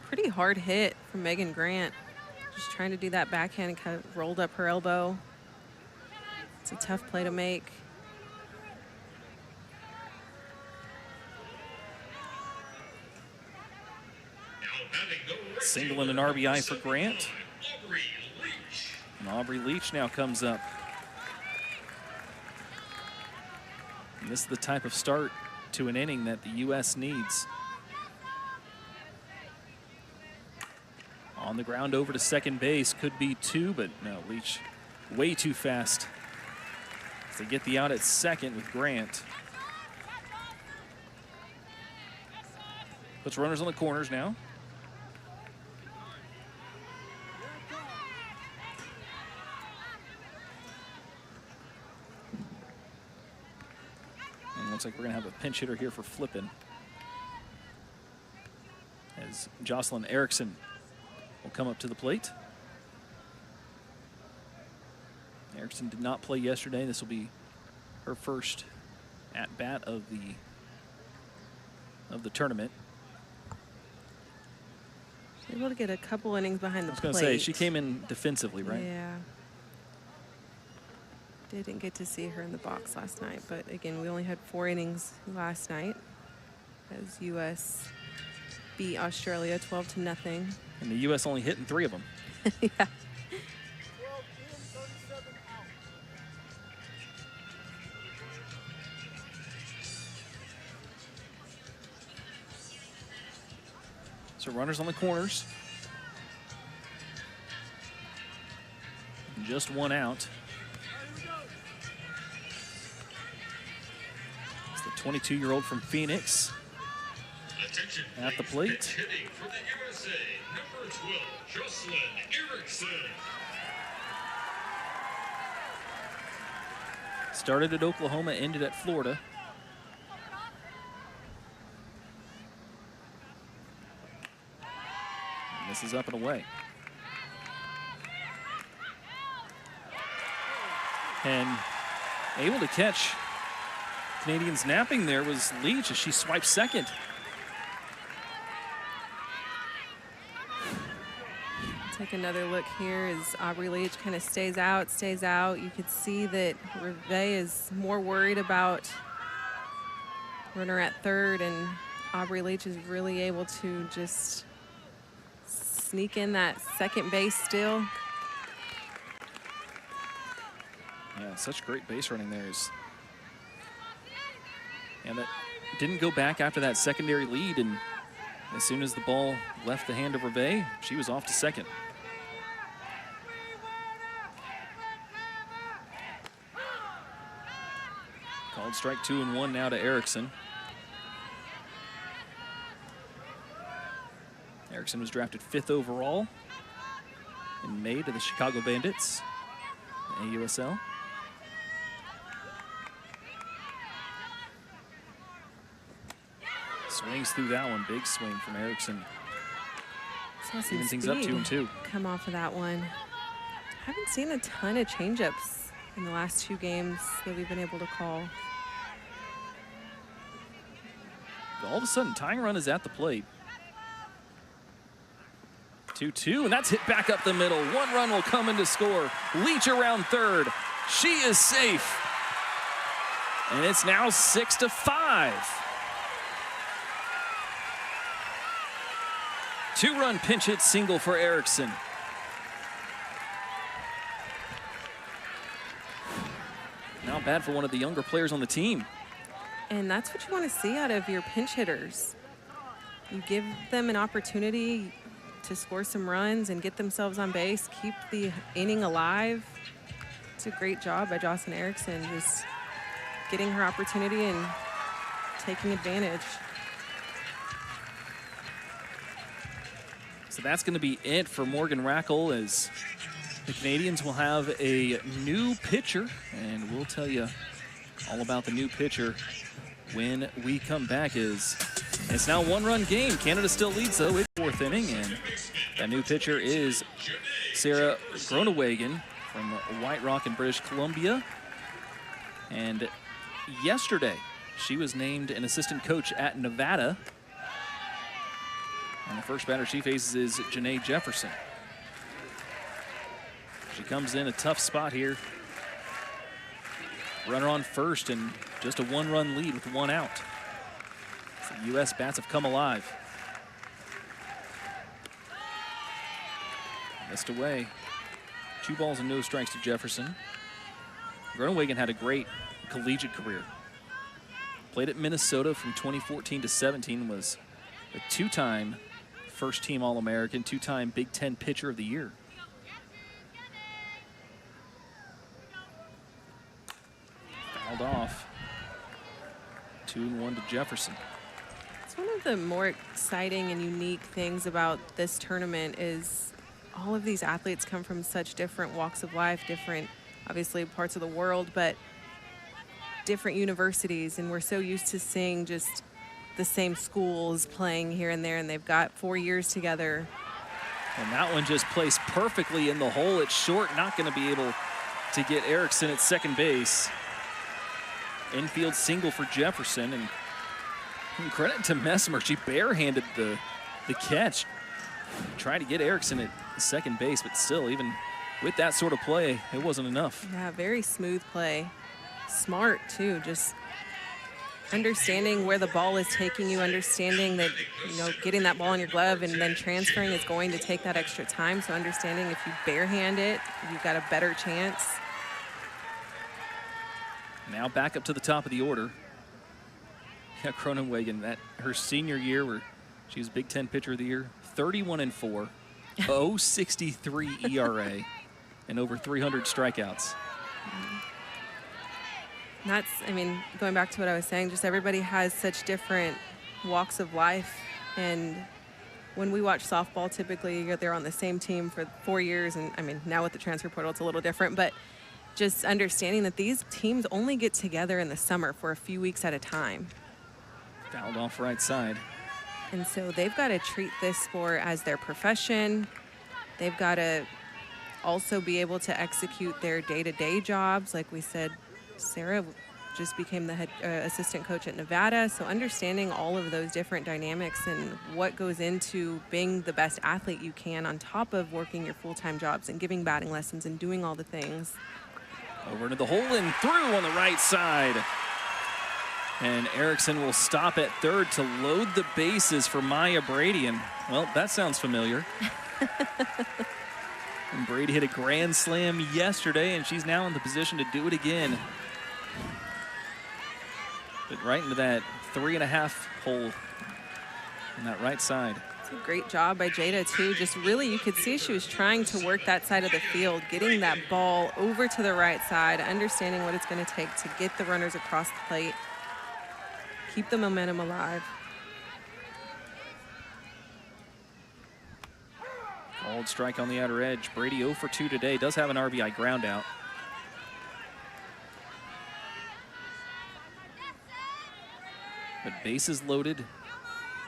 pretty hard hit from Megan Grant. Just trying to do that backhand and kind of rolled up her elbow. It's a tough play to make. Single and an RBI for Grant. And Aubrey Leach now comes up. And this is the type of start to an inning that the U.S. needs. On the ground over to second base, could be two, but no, Leach way too fast. As they get the out at second with Grant. Puts runners on the corners now. Looks like we're going to have a pinch hitter here for Flippin, as Jocelyn Erickson will come up to the plate. Erickson did not play yesterday. This will be her first at-bat of the tournament. Able to get a couple innings behind the plate. I was going to say, she came in defensively, right? Yeah. Didn't get to see her in the box last night, but again, we only had 4 innings last night as U.S. beat Australia 12-0. And the U.S. only hit in 3 of them. Yeah. So runners on the corners. Just 1 out. 22-year-old from Phoenix at the plate. Hitting for the USA, number 12, Jocelyn Erickson. Started at Oklahoma, ended at Florida. And this is up and away. And able to catch Canadians napping there was Leach as she swipes second. Take another look here as Aubrey Leach kind of stays out. You could see that Reve is more worried about runner at third, and Aubrey Leach is really able to just sneak in that second base still. Yeah, such great base running there. And that didn't go back after that secondary lead, and as soon as the ball left the hand of Reve, she was off to second. Called strike 2-1 now to Erickson. Erickson was drafted 5th overall in May to the Chicago Bandits, the AUSL. Swings through that one, big swing from Erickson. Saw some Even things up speed 2-2. come off of that one. Haven't seen a ton of changeups in the last 2 games that we've been able to call. All of a sudden, tying run is at the plate. 2-2, and that's hit back up the middle. 1 run will come in to score. Leach around third. She is safe. And it's now 6-5. 2-run pinch hit single for Erickson. Not bad for one of the younger players on the team. And that's what you want to see out of your pinch hitters. You give them an opportunity to score some runs and get themselves on base, keep the inning alive. It's a great job by Jocelyn Erickson, just getting her opportunity and taking advantage. So that's going to be it for Morgan Rackle, as the Canadians will have a new pitcher, and we'll tell you all about the new pitcher when we come back. It's now a one-run game. Canada still leads, though, with 4th inning, and that new pitcher is Sarah Groenewegen from White Rock in British Columbia. And yesterday, she was named an assistant coach at Nevada. And the first batter she faces is Janae Jefferson. She comes in a tough spot here. Runner on first and just a 1-run lead with 1 out. So the U.S. bats have come alive. Missed away. 2 balls and no strikes to Jefferson. Groenewegen had a great collegiate career. Played at Minnesota from 2014 to 17, was a 2-time first-team All-American, 2-time Big Ten Pitcher of the Year. Fouled off. 2-1 to Jefferson. It's one of the more exciting and unique things about this tournament is all of these athletes come from such different walks of life, different, obviously, parts of the world, but different universities, and we're so used to seeing just the same schools playing here and there, and they've got 4 years together. And that one just placed perfectly in the hole. It's short, not going to be able to get Erickson at second base. Infield single for Jefferson, and credit to Messmer. She barehanded the catch. Tried to get Erickson at second base, but still, even with that sort of play, it wasn't enough. Yeah, very smooth play. Smart, too, just understanding where the ball is taking you, understanding that, you know, getting that ball in your glove and then transferring is going to take that extra time. So understanding if you barehand it, you've got a better chance. Now back up to the top of the order. Yeah, Groenewegen, that her senior year where she was Big Ten Pitcher of the Year, 31-4, 0.63 ERA, and over 300 strikeouts. That's, I mean, going back to what I was saying, just everybody has such different walks of life. And when we watch softball, typically they're on the same team for 4 years. And I mean, now with the transfer portal, it's a little different, but just understanding that these teams only get together in the summer for a few weeks at a time. Fouled off right side. And so they've got to treat this sport as their profession. They've got to also be able to execute their day-to-day jobs. Like we said, Sarah just became the head assistant coach at Nevada. So understanding all of those different dynamics and what goes into being the best athlete you can on top of working your full-time jobs and giving batting lessons and doing all the things. Over into the hole and through on the right side. And Erickson will stop at third to load the bases for Maya Brady. And, well, that sounds familiar. And Brady hit a grand slam yesterday, and she's now in the position to do it again. But right into that 3.5 hole on that right side. It's a great job by Jada, too. Just really, you could see she was trying to work that side of the field, getting that ball over to the right side, understanding what it's going to take to get the runners across the plate, keep the momentum alive. Called strike on the outer edge. Brady 0 for 2 today. Does have an RBI ground out. But bases loaded.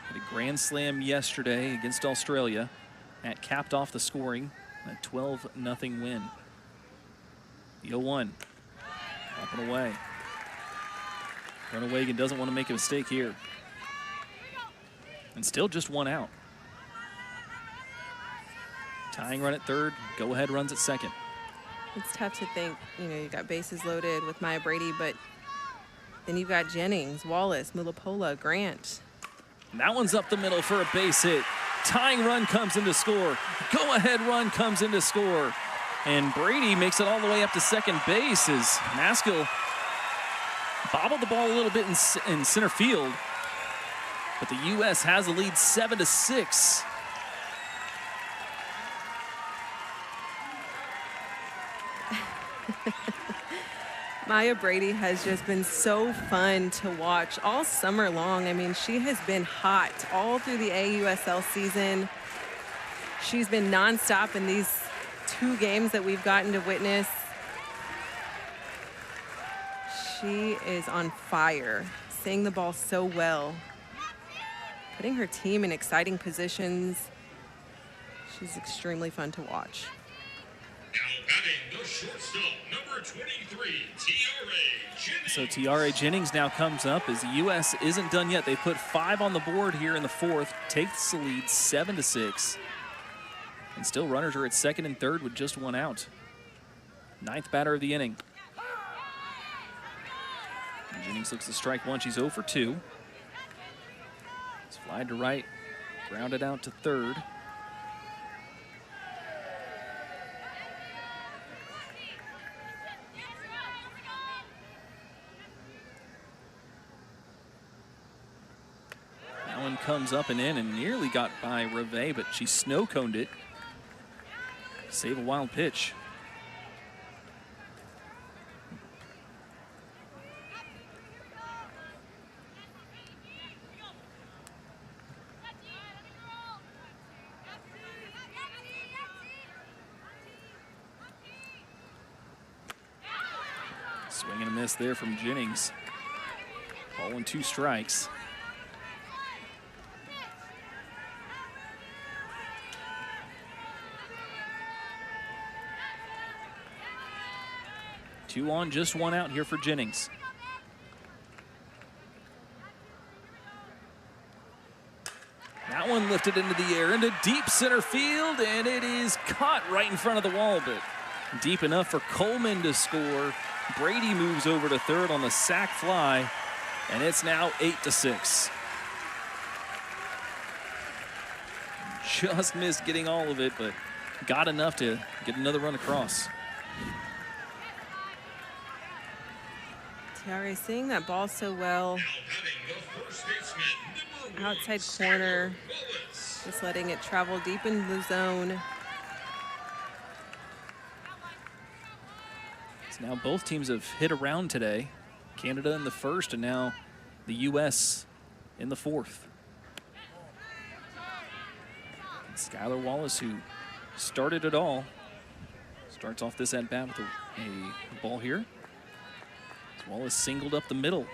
Had a grand slam yesterday against Australia. That capped off the scoring. A 12-0 win. The 0-1. Up and away. Groenewegen doesn't want to make a mistake here. And still just 1 out. Tying run at third, go-ahead runs at second. It's tough to think, you know, you got bases loaded with Maya Brady, but then you've got Jennings, Wallace, Mulipola, Grant. And that one's up the middle for a base hit. Tying run comes in to score. Go-ahead run comes in to score. And Brady makes it all the way up to second base as Maskell bobbled the ball a little bit in center field. But the U.S. has a lead 7-6. Maya Brady has just been so fun to watch all summer long. I mean, she has been hot all through the AUSL season. She's been nonstop in these 2 games that we've gotten to witness. She is on fire, seeing the ball so well, putting her team in exciting positions. She's extremely fun to watch. Now batting the shortstop, number 23, Tiare Jennings. So Tiare Jennings now comes up as the U.S. isn't done yet. They put 5 on the board here in the 4th, takes the lead 7-6. And still runners are at second and third with just 1 out. 9th batter of the inning. And Jennings looks to strike 1. She's 0 for 2. It's flied to right, grounded out to third. That one comes up and in and nearly got by Reve, but she snow-coned it. Save a wild pitch. Swing and a miss there from Jennings. Ball and 2 strikes. Two on, just 1 out here for Jennings. That one lifted into the air, into deep center field, and it is caught right in front of the wall, but deep enough for Coleman to score. Brady moves over to third on the sac fly, and it's now 8-6. Just missed getting all of it, but got enough to get another run across. Tiare seeing that ball so well. Now batting the first baseman, number 1, Outside corner, Wallace. just letting it travel deep in the zone. So now both teams have hit around today. Canada in the first, and now the U.S. in the 4th. And Skylar Wallace, who started it all, starts off this at-bat with a ball here. Wallace singled up the middle.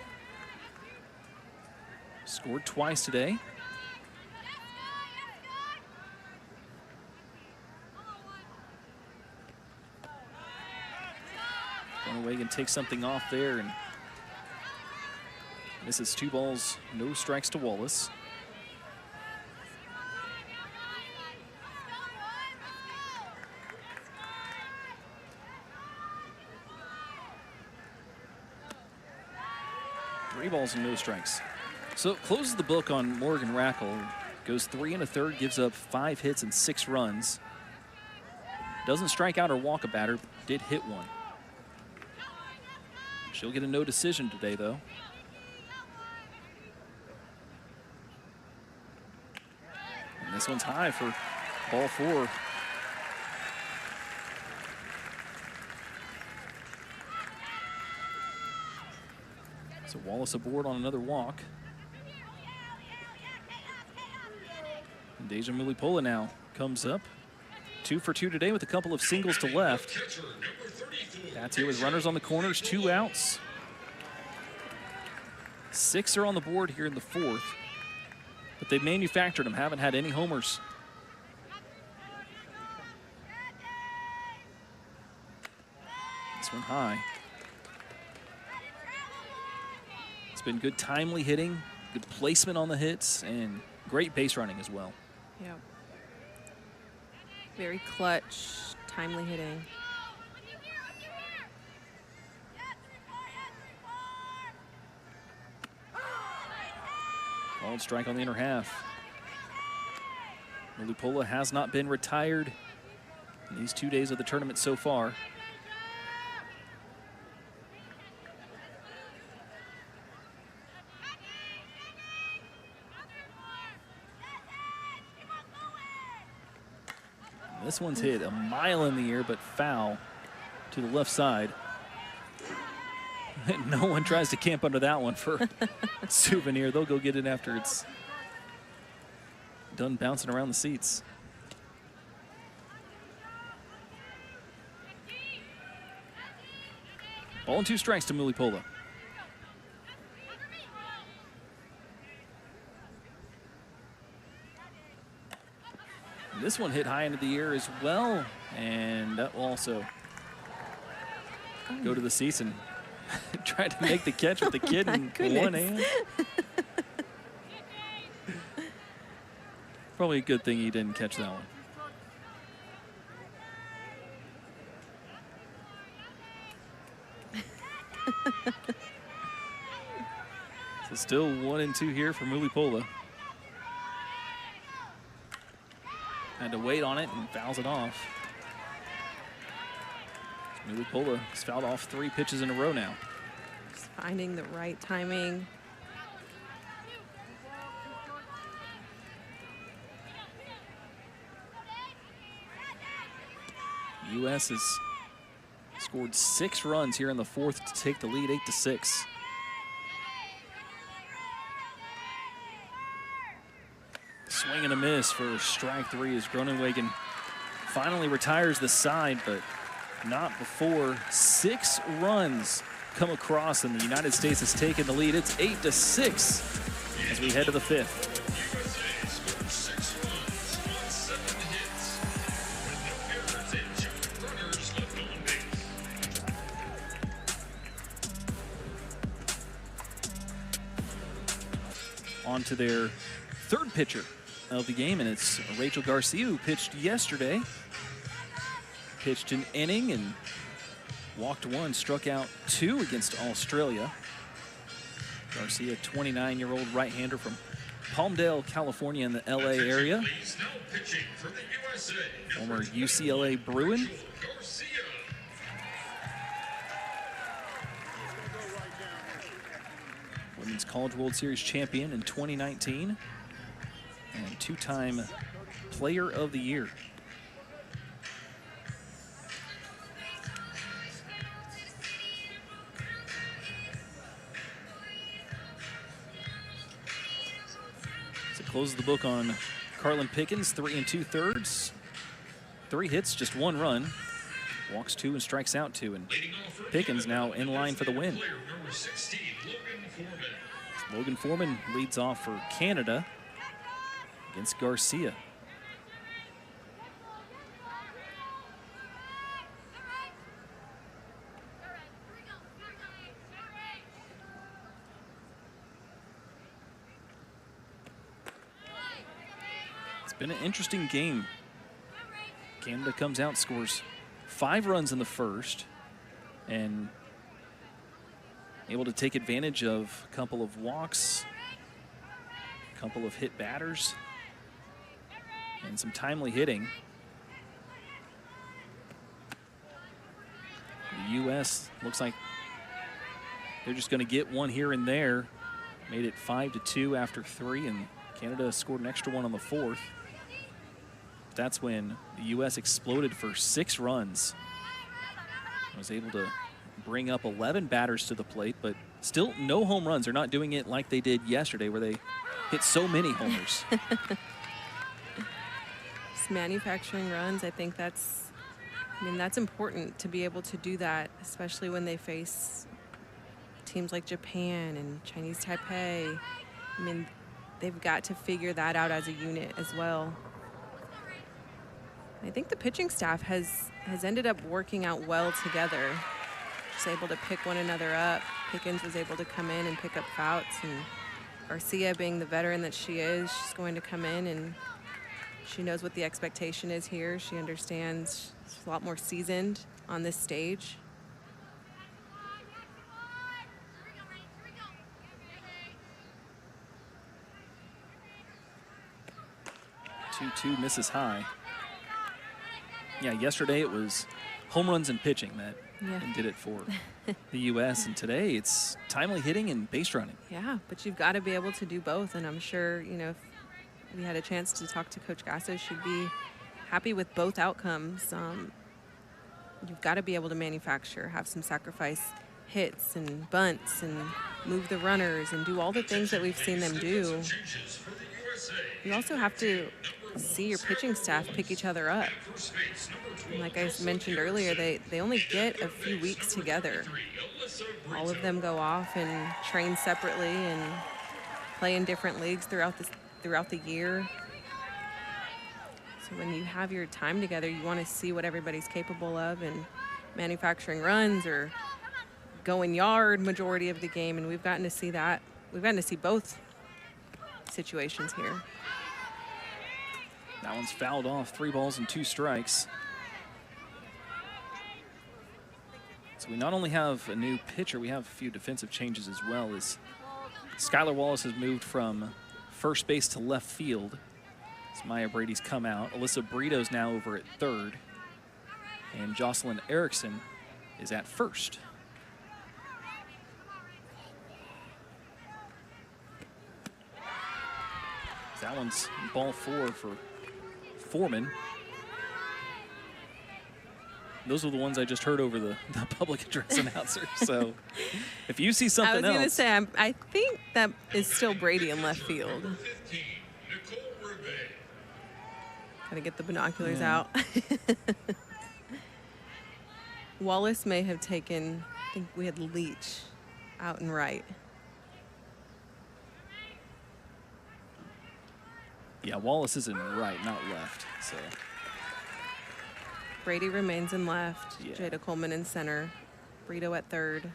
Scored twice today. Groenewegen takes something off there and misses 2 balls, no strikes to Wallace. Three balls and no strikes. So it closes the book on Morgan Rackle. Goes 3 1/3, gives up 5 hits and 6 runs. Doesn't strike out or walk a batter, but did hit 1. She'll get a no decision today, though. And this one's high for ball 4. So Wallace aboard on another walk. And Deja Mulipola now comes up. 2 for 2 today with a couple of singles to left. Catcher, number 34, That's here with runners on the corners, 2 outs. 6 are on the board here in the 4th. But they've manufactured them, haven't had any homers. This one high. It's been good timely hitting, good placement on the hits, and great base running as well. Yeah. Very clutch, timely hitting. Called strike on the inner half. Mulipola has not been retired in these 2 days of the tournament so far. This one's hit a mile in the air, but foul to the left side. No one tries to camp under that one for Souvenir. They'll go get it after it's done bouncing around the seats. Ball and 2 strikes to Mulipola. This one hit high into the air as well, and that will also go to the season. Tried to make the catch with the kid in one hand. Probably a good thing he didn't catch that one. So still 1-2 here for Mulipola. Had to wait on it and fouls it off. Mulipola has fouled off 3 pitches in a row now. Just finding the right timing. U.S. has scored 6 runs here in the 4th to take the lead 8-6. Swing and a miss for strike 3 as Groenewegen finally retires the side, but not before 6 runs come across and the United States has taken the lead. It's 8-6 as we head to the 5th. USA scored 6 runs on 7 hits with no errors and 2 runners left on base. On to their 3rd pitcher of the game, and it's Rachel Garcia, who pitched yesterday. Pitched an inning and walked 1, struck out 2 against Australia. Garcia, 29-year-old right-hander from Palmdale, California in the LA area. He's now pitching for the USA. Former UCLA Bruin. Garcia. Women's College World Series champion in 2019. And 2-time Player of the Year. So closes the book on Carlin Pickens, 3 2/3. 3 hits, just 1 run. Walks 2 and strikes out 2. And Leading off for Pickens Canada, now in line for the win. player number 16, Logan Foreman. Logan Foreman leads off for Canada against Garcia. It's been an interesting game. Canada comes out, scores 5 runs in the first, and able to take advantage of a couple of walks, a couple of hit batters, and some timely hitting. The U.S. looks like they're just going to get one here and there. Made it 5-2 after 3, and Canada scored an extra one on the 4th. That's when the U.S. exploded for 6 runs. Was able to bring up 11 batters to the plate, but still no home runs. They're not doing it like they did yesterday where they hit so many homers. Just manufacturing runs, I think that's important to be able to do that, especially when they face teams like Japan and Chinese Taipei. I mean, they've got to figure that out as a unit as well. I think the pitching staff has ended up working out well together. Just able to pick one another up. Pickens was able to come in and pick up Fouts, and Garcia, being the veteran that she is, she's going to come in and she knows what the expectation is here. She understands, she's a lot more seasoned on this stage. Two misses high. Yeah, yesterday it was home runs and pitching that did it for the U.S. And today it's timely hitting and base running. Yeah, but you've got to be able to do both. And I'm sure, if we had a chance to talk to Coach Gasso, she'd be happy with both outcomes. You've got to be able to manufacture, have some sacrifice hits and bunts and move the runners and do all the things that we've seen them do. Changes for the USA. You also have to see your pitching staff pick each other up. First base, number 12. And like I mentioned earlier, they only get a few weeks together. All of them go off and train separately and play in different leagues throughout the year. So when you have your time together, you want to see what everybody's capable of and manufacturing runs or going yard majority of the game, and we've gotten to see that. We've gotten to see both situations here. That one's fouled off. 3 balls and 2 strikes. So we not only have a new pitcher, we have a few defensive changes as well. As Skylar Wallace has moved from first base to left field. As Maya Brady's come out. Alyssa Brito's now over at third. And Jocelyn Erickson is at first. That one's ball 4 for Foreman. Those are the ones I just heard over the public address announcer. So if you see something else. I was going to say, I think that is still Brady in left field. 15, Nicole Reve. Gotta get the binoculars out. Wallace may have taken, I think we had Leach out and right. Yeah, Wallace is in right, not left. So Brady remains in left. Yeah. Jada Coleman in center. Brito at third.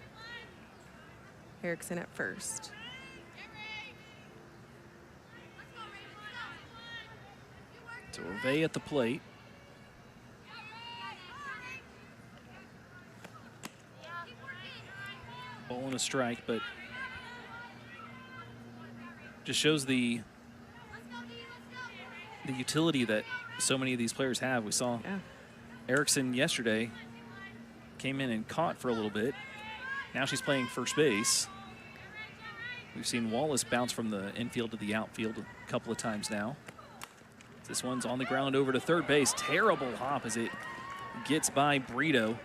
Erickson at first. So Reve at the plate. Ball and a strike, but just shows the utility that so many of these players have. We saw Erickson yesterday came in and caught for a little bit. Now she's playing first base. We've seen Wallace bounce from the infield to the outfield a couple of times now. This one's on the ground over to third base. Terrible hop as it gets by Brito.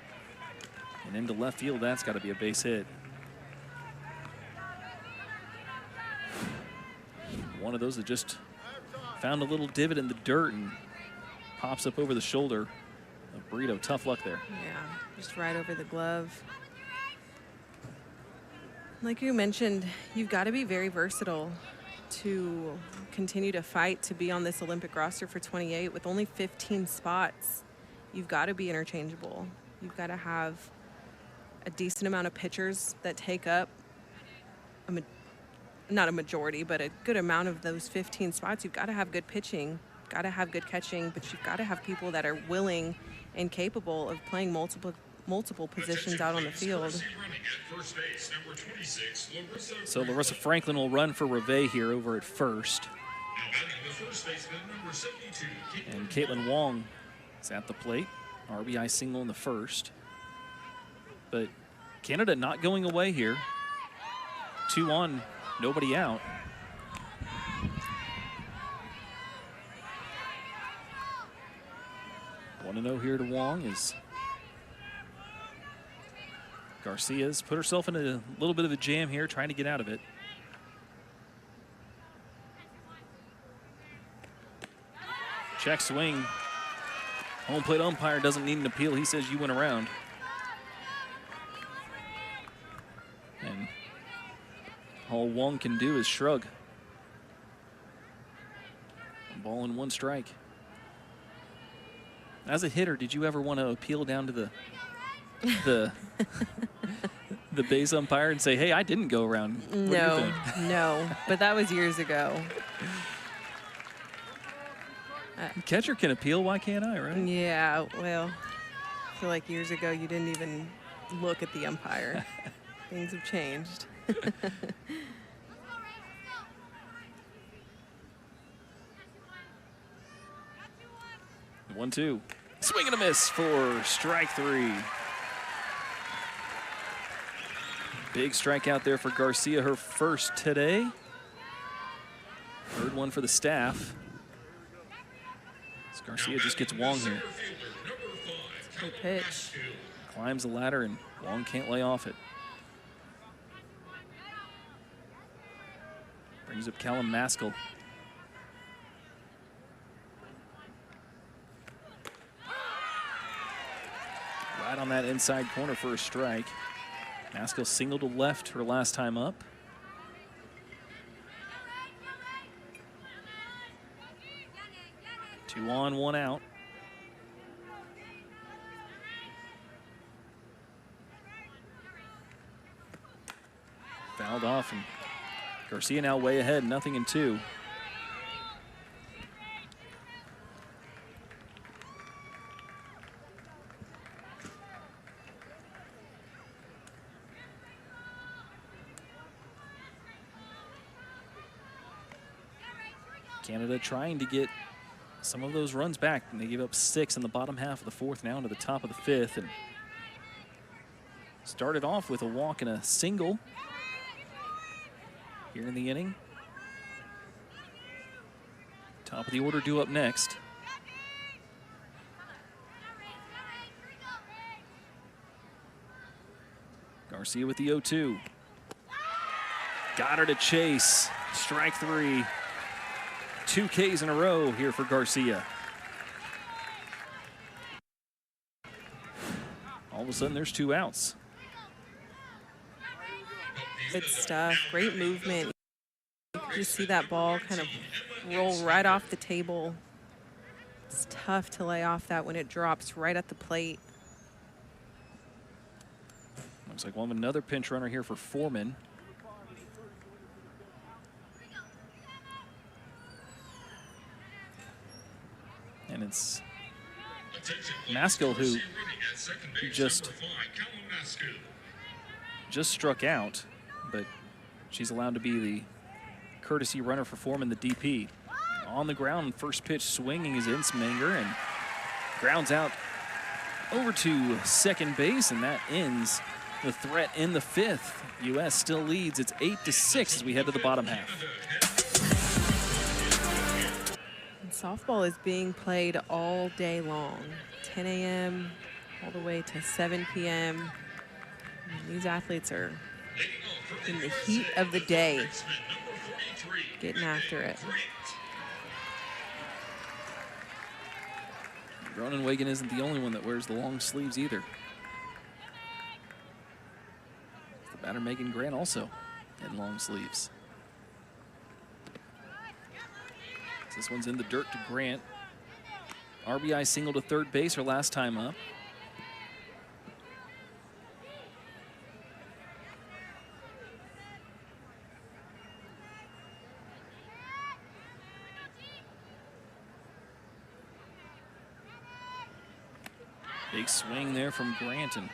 And into left field, that's got to be a base hit. One of those that just found a little divot in the dirt and pops up over the shoulder of Brito. Tough luck there. Yeah, just right over the glove. Like you mentioned, you've got to be very versatile to continue to fight to be on this Olympic roster for 28 with only 15 spots. You've got to be interchangeable. You've got to have a decent amount of pitchers that take up not a majority, but a good amount of those 15 spots. You've got to have good pitching, got to have good catching, but you've got to have people that are willing and capable of playing multiple positions out on the field. So Larissa Franklin will run for Reve here over at first. And Caitlin Wong is at the plate. RBI single in the first. But Canada not going away here. 2 on, nobody out. One to 0 here to Wong as Garcia's put herself in a little bit of a jam here, trying to get out of it. Check swing. Home plate umpire doesn't need an appeal. He says you went around. And all Wong can do is shrug. Ball and 1 strike. As a hitter, did you ever want to appeal down to the base umpire and say, hey, I didn't go around? What do you No, think? no, but that was years ago. Catcher can appeal, why can't I, right? Yeah, well, I feel like years ago you didn't even look at the umpire. Things have changed. 1-2. Swing and a miss for strike 3. Big strikeout there for Garcia, her first today. Third one for the staff. As Garcia just gets Wong here. Good pitch. Climbs the ladder and Wong can't lay off it. Brings up Callum Maskell. on that inside corner for a strike. Maskell single to left her last time up. Two on, one out. Fouled off, and Garcia now way ahead, 0-2. Canada trying to get some of those runs back, and they gave up 6 in the bottom half of the fourth, now into the top of the fifth, and started off with a walk and a single here in the inning. Top of the order due up next. Garcia with the 0-2. Got her to chase. Strike 3. 2 Ks in a row here for Garcia. All of a sudden, there's 2 outs. Good stuff. Great movement. You see that ball kind of roll right off the table. It's tough to lay off that when it drops right at the plate. Looks like we'll have another pinch runner here for Foreman. And it's Maskell who just struck out, but she's allowed to be the courtesy runner for Foreman, the DP. On the ground, first pitch swinging is Insminger and grounds out over to second base, and that ends the threat in the fifth. U.S. still leads. It's 8-6 as we head to the bottom half. And softball is being played all day long, 10 a.m. all the way to 7 p.m. And these athletes are in the heat of the day, getting after it. Groenewegen isn't the only one that wears the long sleeves either. The batter Megan Grant also in long sleeves. This one's in the dirt to Grant. RBI single to third base her last time up. Big swing there from Grant, and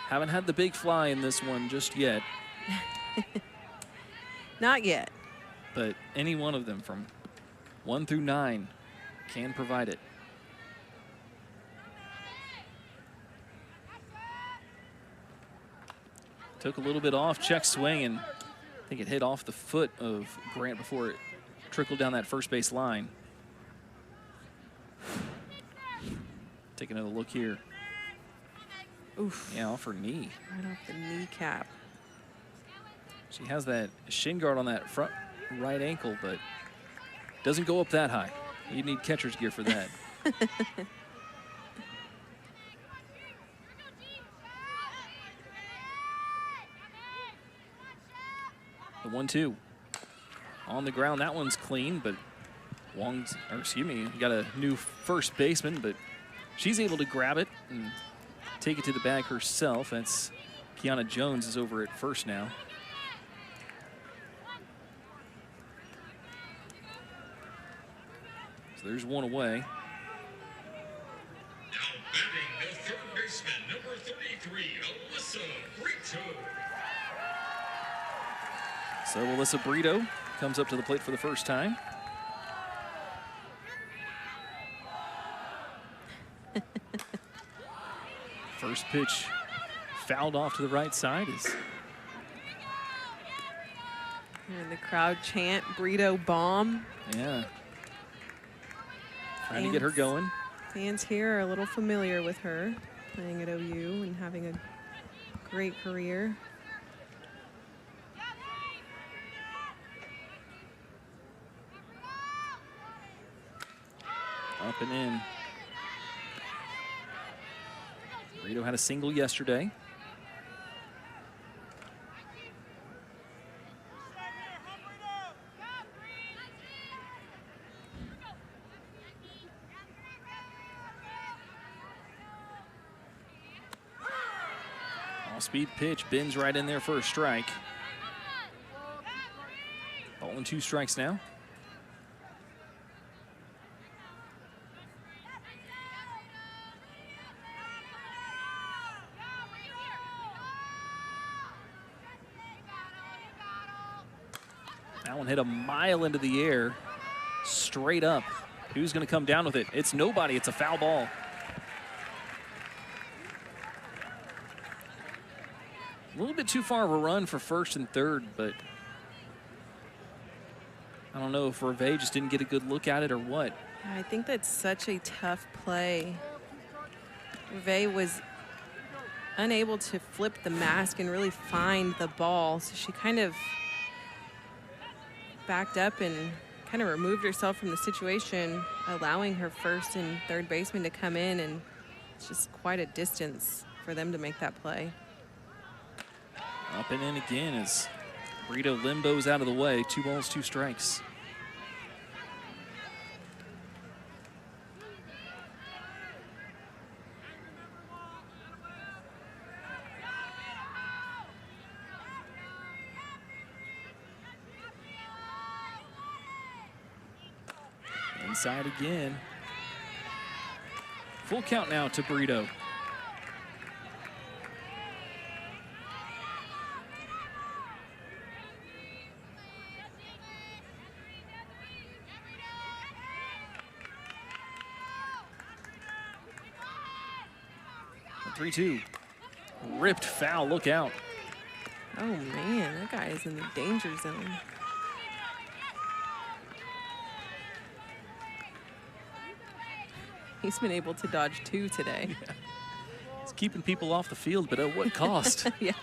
haven't had the big fly in this one just yet. Not yet. But any one of them from 1 through 9 can provide it. Took a little bit off, check swing, and I think it hit off the foot of Grant before it trickled down that first base line. Take another look here. Oof. Yeah, off her knee. Right off the kneecap. She has that shin guard on that front right ankle, but doesn't go up that high. You need catcher's gear for that. The 1-2 on the ground. That one's clean, but got a new first baseman, but she's able to grab it and take it to the bag herself. That's Kiana Jones is over at first now. So there's one away. Now batting the third baseman, number 33, Alyssa Brito. So Alyssa Brito comes up to the plate for the first time. First pitch fouled off to the right side. And the crowd chant, Brito bomb. Yeah. Trying to get her going. Fans here are a little familiar with her, playing at OU and having a great career. Up and in. Brito had a single yesterday. All-speed pitch, bends right in there for a strike. Ball and 2 strikes now. That one hit a mile into the air, straight up. Who's going to come down with it? It's nobody. It's a foul ball. A little bit too far of a run for first and third, but I don't know if Reve just didn't get a good look at it or what. I think that's such a tough play. Reve was unable to flip the mask and really find the ball, so she kind of backed up and kind of removed herself from the situation, allowing her first and third baseman to come in, and it's just quite a distance for them to make that play. Up and in again as Brito limbos out of the way. 2 balls, 2 strikes. Inside again. Full count now to Brito. The 3-2. Ripped foul, look out. Oh man, that guy is in the danger zone. He's been able to dodge 2 today. Yeah. It's keeping people off the field, but at what cost? Yeah.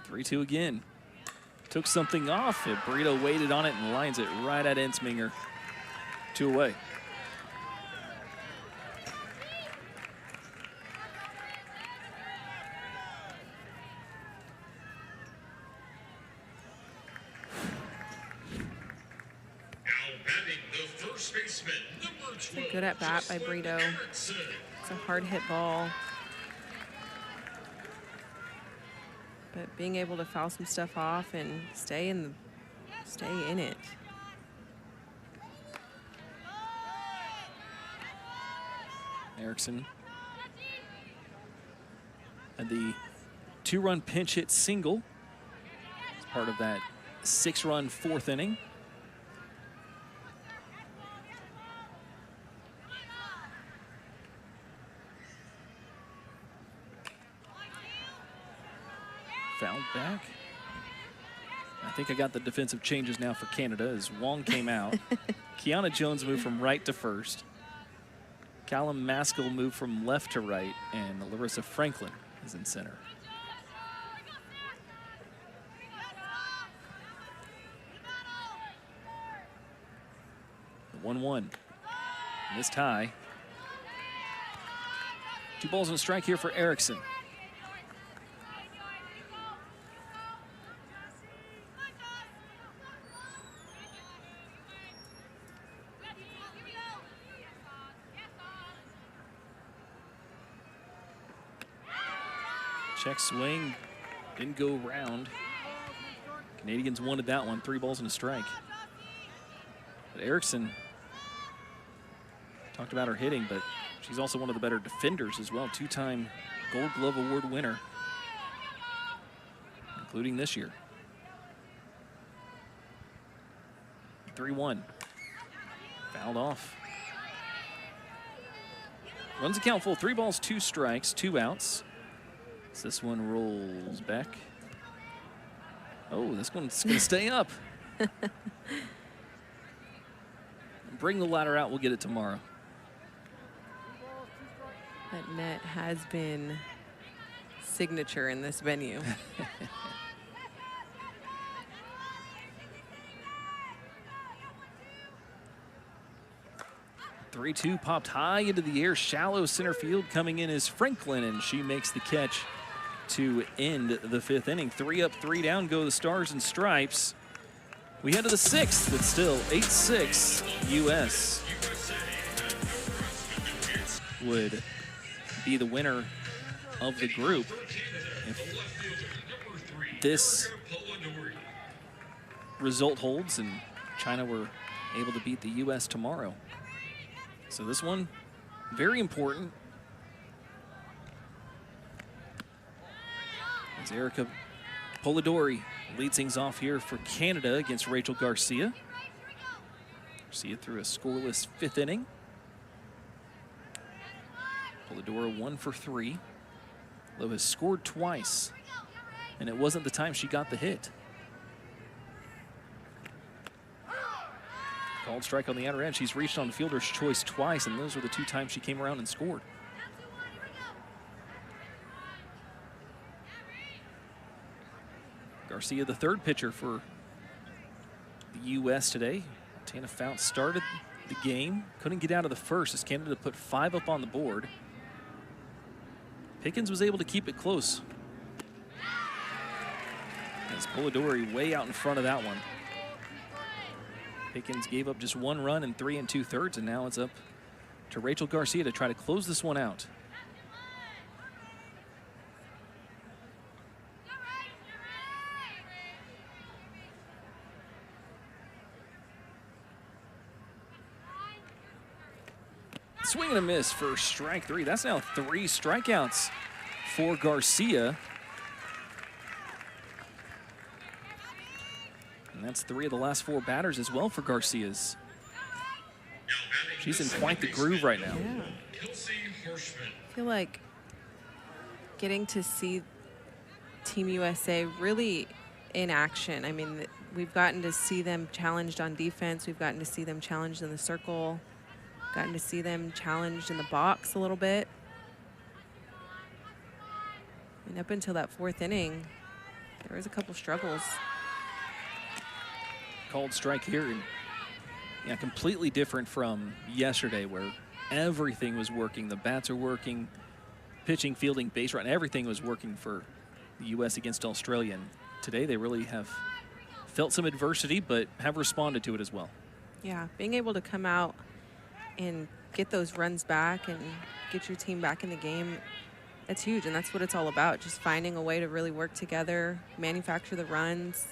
3-2 again. Took something off it. Brito waited on it and lines it right at Ensminger. 2 away. It's a good at bat by Brito. It's a hard hit ball. But being able to foul some stuff off and stay in it. Erickson and the 2-run pinch hit single as part of that 6-run 4th inning. Fouled back. I think I got the defensive changes now for Canada as Wong came out. Kiana Jones moved from right to first. Callum Maskell moved from left to right, and Larissa Franklin is in center. The 1-1. This tie. 2 balls and a strike here for Erickson. Check swing, didn't go round. Canadians wanted that one, 3 balls and a strike. But Erickson, talked about her hitting, but she's also one of the better defenders as well. 2-time Gold Glove Award winner, including this year. 3-1, fouled off. Runs the count full, 3 balls, 2 strikes, 2 outs. This one rolls back. Oh, this one's going to stay up. Bring the ladder out. We'll get it tomorrow. That net has been signature in this venue. 3-2 popped high into the air, shallow center field. Coming in is Franklin, and she makes the catch to end the 5th inning. 3 up, 3 down go the Stars and Stripes. We head to the 6th. It's still 8-6 U.S. would be the winner of the group if this result holds and China were able to beat the U.S. tomorrow. So this one, very important. As Erica Polidori leads things off here for Canada against Rachel Garcia. Garcia through a scoreless 5th inning. Polidori 1 for 3. Though has scored twice, and it wasn't the time she got the hit. Called strike on the outer edge. She's reached on fielder's choice twice, and those were the 2 times she came around and scored. Garcia, the 3rd pitcher for the U.S. today. Tana Fount started the game. Couldn't get out of the 1st as Canada put 5 up on the board. Pickens was able to keep it close. As Polidori way out in front of that one. Pickens gave up just 1 run in 3 2/3, and now it's up to Rachel Garcia to try to close this one out. Swing and a miss for strike 3. That's now 3 strikeouts for Garcia. And that's 3 of the last 4 batters as well for Garcia's. She's in quite the groove right now. Yeah. I feel like getting to see Team USA really in action. I mean, we've gotten to see them challenged on defense. We've gotten to see them challenged in the circle. Gotten to see them challenged in the box a little bit. And up until that 4th inning, there was a couple struggles. Called strike here, and yeah, completely different from yesterday where everything was working. The bats are working, pitching, fielding, base run, everything was working for the U.S. against Australia. And today they really have felt some adversity, but have responded to it as well. Yeah, being able to come out and get those runs back and get your team back in the game, that's huge, and that's what it's all about, just finding a way to really work together, manufacture the runs.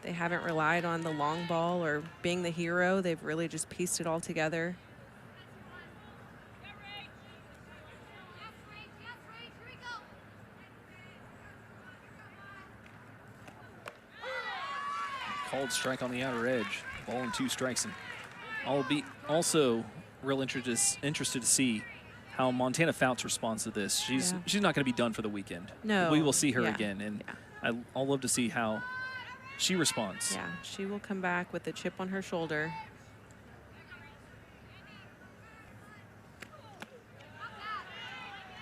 They haven't relied on the long ball or being the hero. They've really just pieced it all together. Called strike on the outer edge. Ball and 2 strikes. And I'll be also real interested to see how Montana Fouts responds to this. She's not going to be done for the weekend. No. We will see her again, and I'll love to see how she responds. Yeah, she will come back with a chip on her shoulder.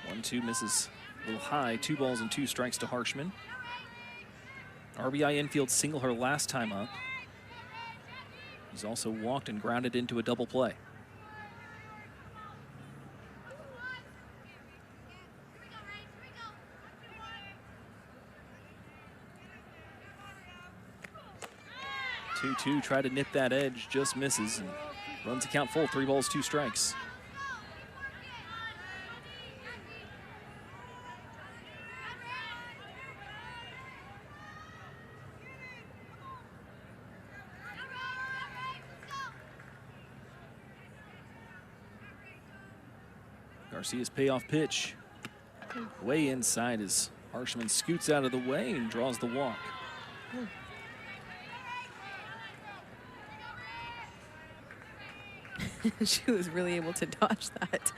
One, 2 misses a little high. 2 balls and 2 strikes to Harshman. RBI infield single her last time up. He's also walked and grounded into a double play. Two, try to nip that edge, just misses, and runs the count full. 3 balls, 2 strikes. Garcia's payoff pitch. Way inside as Harshman scoots out of the way and draws the walk. She was really able to dodge that.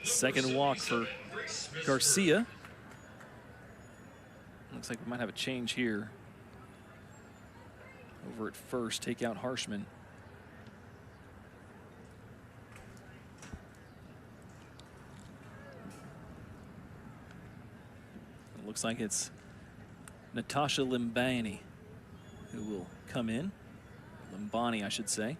Second walk for Garcia. Looks like we might have a change here. Over at first, take out Harshman. It looks like it's Natasha Limbani who will come in. Limbani, I should say.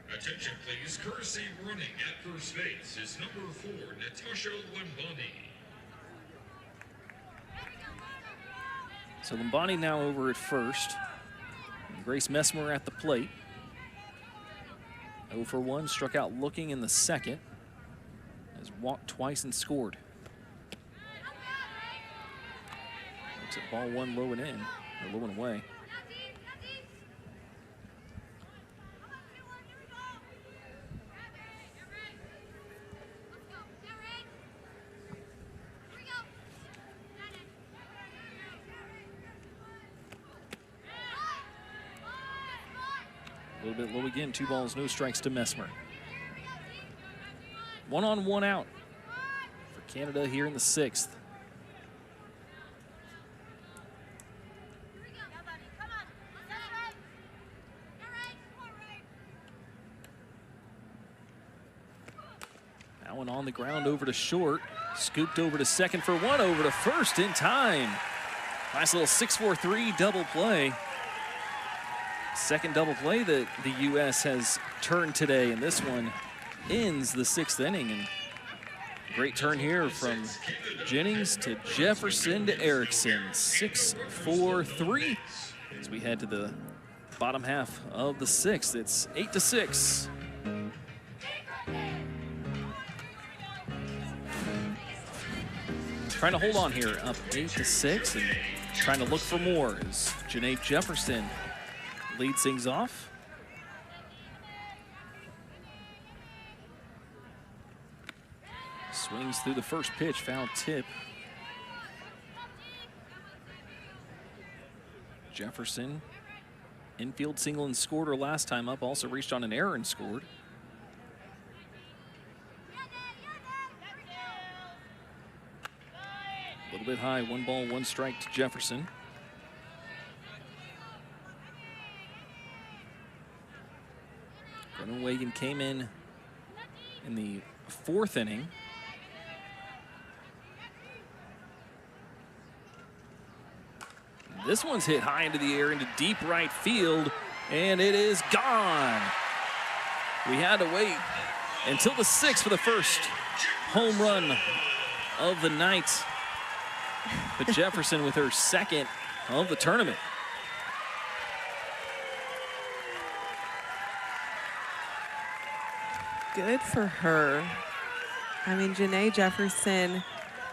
Attention, please. Courtesy running at first base is number 4, Natasha Limbani. So Limbani now over at first. And Grace Messmer at the plate. 0 for 1, struck out looking in the second. Has walked twice and scored. Looks at ball 1 low and in, or low and away. A little bit low again, 2 balls, no strikes to Messmer. 1 on, 1 out for Canada here in the 6th. That one on the ground over to short. Scooped over to second for 1, over to first in time. Nice little 6-4-3 double play. Second double play that the U.S. has turned today, and this one ends the 6th inning. And great turn here from Jennings to Jefferson to Erickson. 6-4-3 as we head to the bottom half of the 6th. It's 8-6. Trying to hold on here, up 8-6, and trying to look for more as Janae Jefferson leads things off. Swings through the first pitch, foul tip. Jefferson, infield single and scored her last time up, also reached on an error and scored. A little bit high, 1 ball, 1 strike to Jefferson. Groenewegen came in the 4th inning. This one's hit high into the air into deep right field, and it is gone. We had to wait until the 6th for the first home run of the night. But Jefferson with her 2nd of the tournament. Good for her. I mean, Janae Jefferson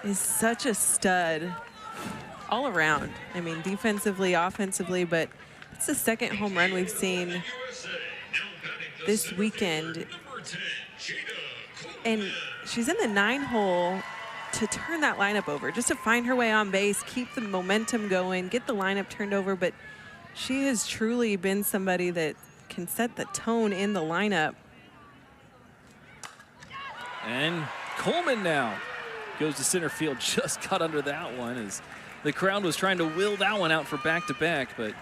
is such a stud all around. I mean, defensively, offensively, but it's the 2nd home run we've seen this weekend. And she's in the 9-hole to turn that lineup over, just to find her way on base, keep the momentum going, get the lineup turned over. But she has truly been somebody that can set the tone in the lineup. And Coleman now goes to center field, just got under that one as the crowd was trying to will that one out for back-to-back, but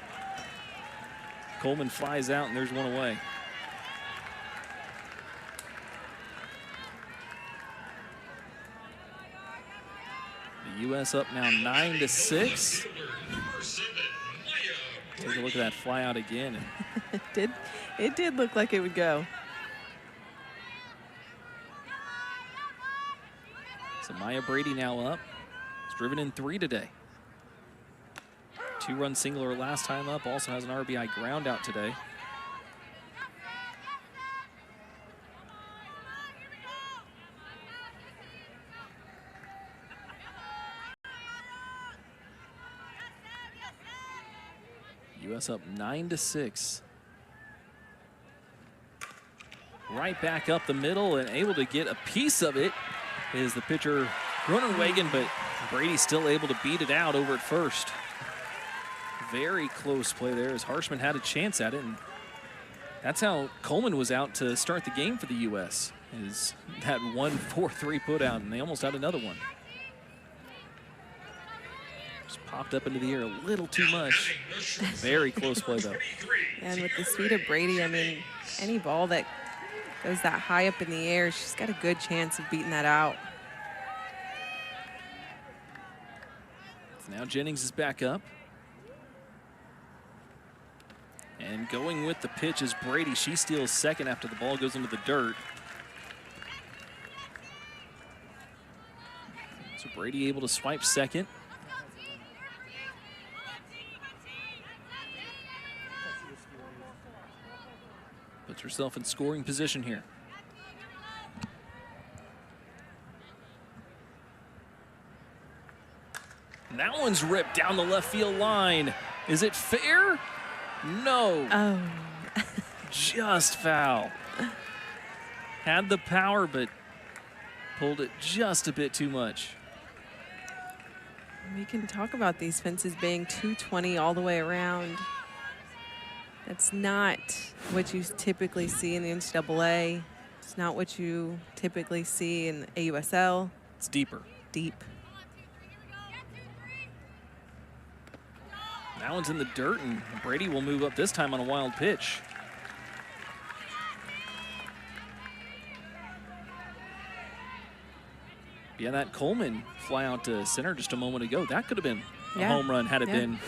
Coleman flies out and there's one away. The U.S. up now 9-6. Take a look at that fly out again. It did look like it would go. So Maya Brady now up. It's driven in 3 today. 2-run single her last time up. Also has an RBI ground out today. U.S. up 9-6. Right back up the middle and able to get a piece of it is the pitcher Groenewegen, but Brady's still able to beat it out over at first. Very close play there as Harshman had a chance at it, and that's how Coleman was out to start the game for the U.S. is that 1-4-3 put out, and they almost had another one. Just popped up into the air a little too much. Very close play though. And with the speed of Brady, I mean, any ball that goes that high up in the air, she's got a good chance of beating that out. So now Jennings is back up. And going with the pitch is Brady. She steals second after the ball goes into the dirt. So Brady able to swipe second. Puts herself in scoring position here. And that one's ripped down the left field line. Is it fair? No. Oh. Just foul. Had the power, but pulled it just a bit too much. We can talk about these fences being 220 all the way around. That's not what you typically see in the NCAA. It's not what you typically see in AUSL. It's deeper. Deep. That one's in the dirt, and Brady will move up this time on a wild pitch. Yeah, that Coleman fly out to center just a moment ago, that could have been a home run had it been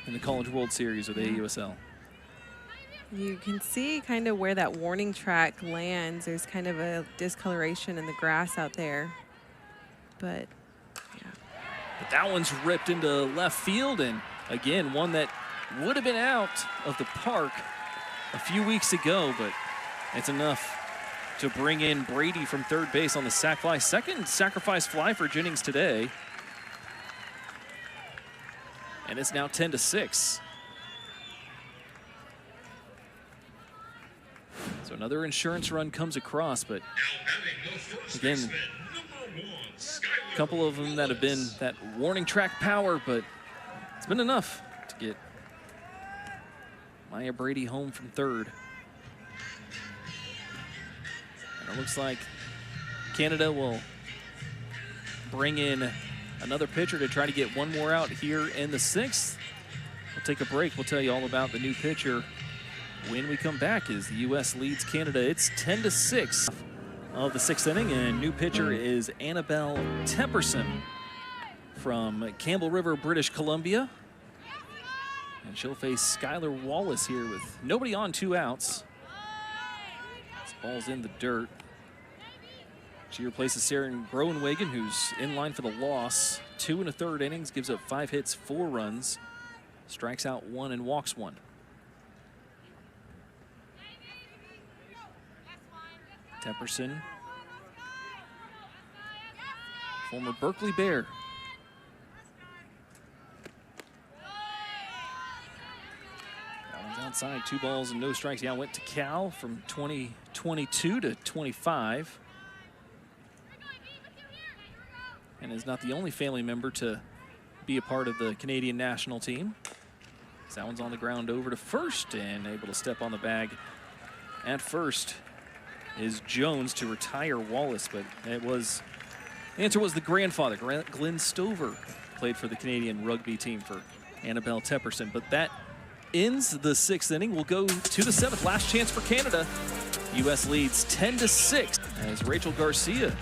in the College World Series or the AUSL. You can see kind of where that warning track lands. There's kind of a discoloration in the grass out there. But, yeah. But that one's ripped into left field, and again, one that would have been out of the park a few weeks ago, but it's enough to bring in Brady from third base on the sac fly. Second sacrifice fly for Jennings today. And it's now 10-6. So another insurance run comes across, but again, a couple of them that have been that warning track power, but it's been enough to get Maya Brady home from third. And it looks like Canada will bring in another pitcher to try to get one more out here in the sixth. We'll take a break. We'll tell you all about the new pitcher when we come back as the U.S. leads Canada. It's 10-6 of the sixth inning, and new pitcher is Annabelle Tepperson from Campbell River, British Columbia. And she'll face Skylar Wallace here with nobody on, 2 outs. This ball's in the dirt. She replaces Sarah Groenwegen, who's in line for the loss. 2 1/3 innings, gives up 5 hits, 4 runs, strikes out 1 and walks 1. Tepperson, former Berkeley Bear. That one's outside, 2 balls and no strikes. Yeah, went to Cal from 2022 to 25. And is not the only family member to be a part of the Canadian national team. So that one's on the ground over to first and able to step on the bag at first is Jones to retire Wallace, but it was, the answer was the grandfather, Glenn Stover, played for the Canadian rugby team for Annabelle Tepperson. But that ends the 6th inning. We'll go to the 7th, last chance for Canada. U.S. leads 10-6 as Rachel Garcia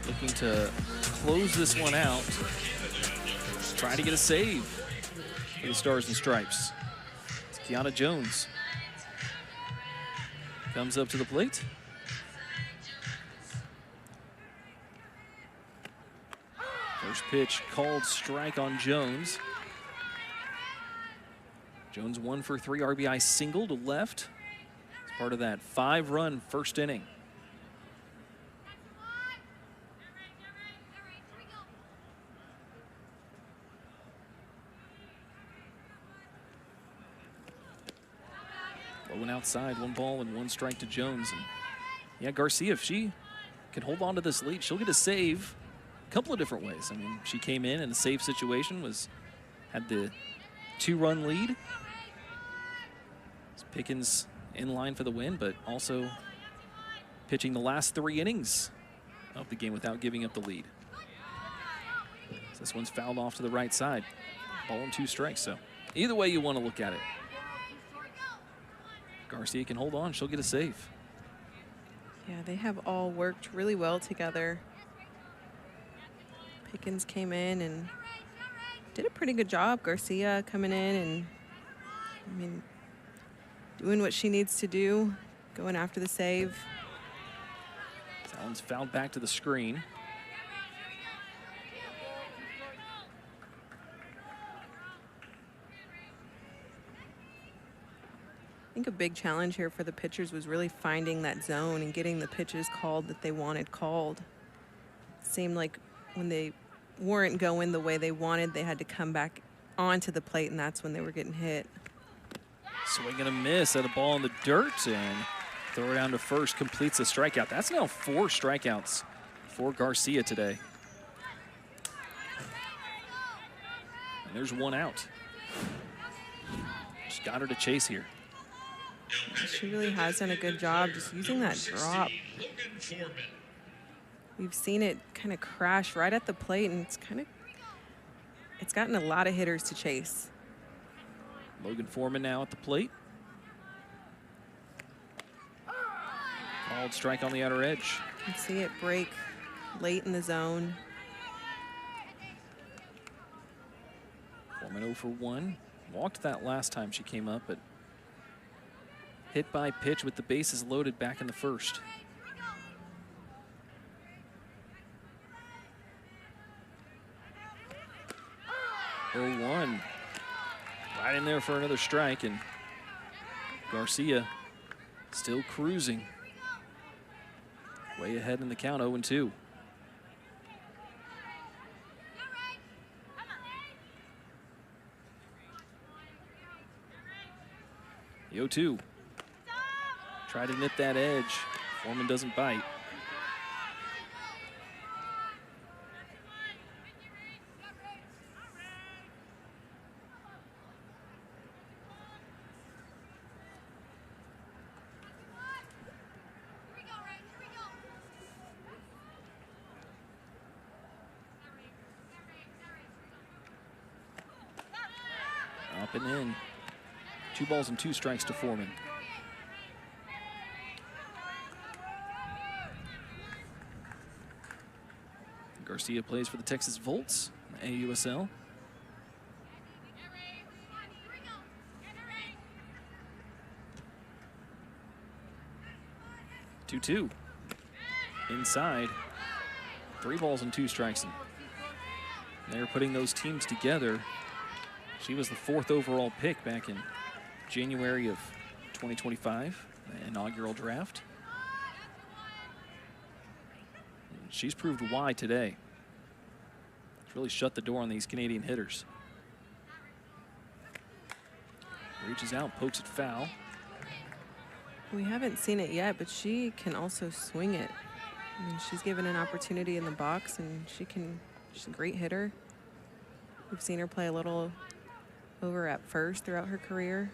looking to close this one out, try to get a save for the Stars and Stripes. It's Kiana Jones. Comes up to the plate. First pitch called strike on Jones. Jones 1 for 3 RBI single to left. It's part of that 5-run first inning. One outside, 1 ball and 1 strike to Jones. And yeah, Garcia, if she can hold on to this lead, she'll get a save a couple of different ways. I mean, she came in a save situation, had the 2-run lead. Pickens in line for the win, but also pitching the last 3 innings of the game without giving up the lead. So this one's fouled off to the right side. Ball and 2 strikes, so either way you want to look at it. Garcia can hold on, she'll get a save. Yeah, they have all worked really well together. Pickens came in and did a pretty good job. Garcia coming in and, I mean, doing what she needs to do, going after the save. Allen's fouled back to the screen. I think a big challenge here for the pitchers was really finding that zone and getting the pitches called that they wanted called. It seemed like when they weren't going the way they wanted, they had to come back onto the plate, and that's when they were getting hit. Swing and a miss at a ball in the dirt, and throw it down to first, completes the strikeout. That's now 4 strikeouts for Garcia today. And there's 1 out. Just got her to chase here. She really has done a good job just using that drop. We've seen it kind of crash right at the plate, and it's gotten a lot of hitters to chase. Logan Foreman now at the plate. Called strike on the outer edge. You can see it break late in the zone. Foreman 0 for 1. Walked that last time she came up, but hit by pitch with the bases loaded back in the first. Oh, 1. Right in there for another strike, and Garcia still cruising. Way ahead in the count, 0-2. The 0-2. Try to nip that edge. Foreman doesn't bite. Up and in. 2 balls and 2 strikes to Foreman. Garcia plays for the Texas Volts, the AUSL. Two. Inside. 3 balls and 2 strikes. And they're putting those teams together. She was the 4th overall pick back in January of 2025, the inaugural draft. And she's proved why today. It's really shut the door on these Canadian hitters. Reaches out, pokes it foul. We haven't seen it yet, but she can also swing it. I mean, she's given an opportunity in the box, and she's a great hitter. We've seen her play a little over at first throughout her career.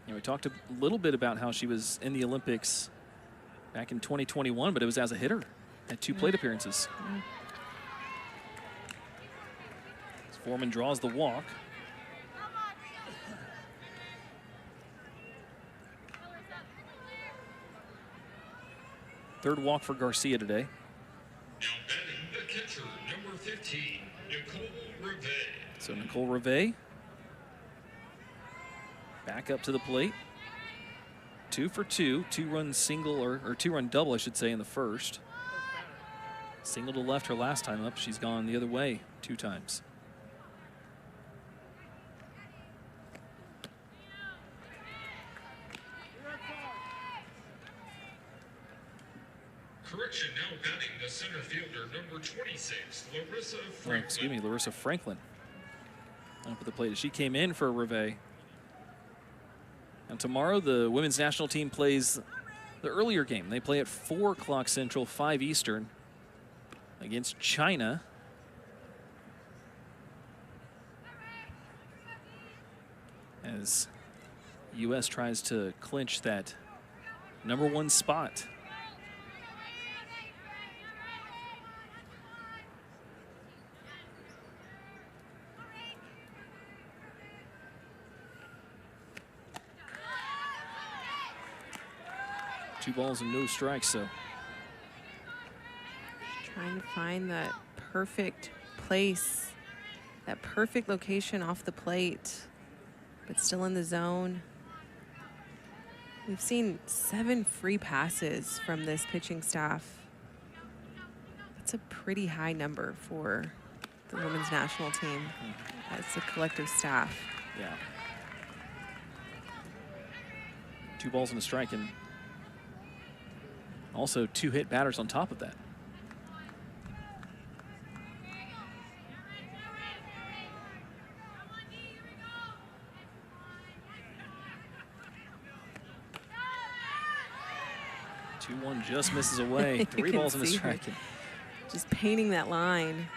You know, we talked a little bit about how she was in the Olympics back in 2021, but it was as a hitter. Had 2 plate appearances. As Foreman draws the walk. Third walk for Garcia today. Now batting the catcher, number 15, Nicole Reve. So Nicole Reve back up to the plate. 2 for 2, 2-run single or 2-run double, I should say, in the first. Single to left her last time up. She's gone the other way 2 times. Correction, now batting the center fielder, number 26, Larissa Franklin. Larissa Franklin. Up at the plate. She came in for Reve. And tomorrow, the women's national team plays the earlier game. They play at 4 o'clock Central, 5 Eastern against China. As U.S. tries to clinch that #1 spot. Two balls and no strikes, so. Trying to find that perfect place, that perfect location off the plate, but still in the zone. We've seen 7 free passes from this pitching staff. That's a pretty high number for the women's national team as a collective staff. Yeah. 2 balls and a strike, and also 2 hit batters on top of that. Two one just misses away. 3 balls and a see her strike. just painting that line.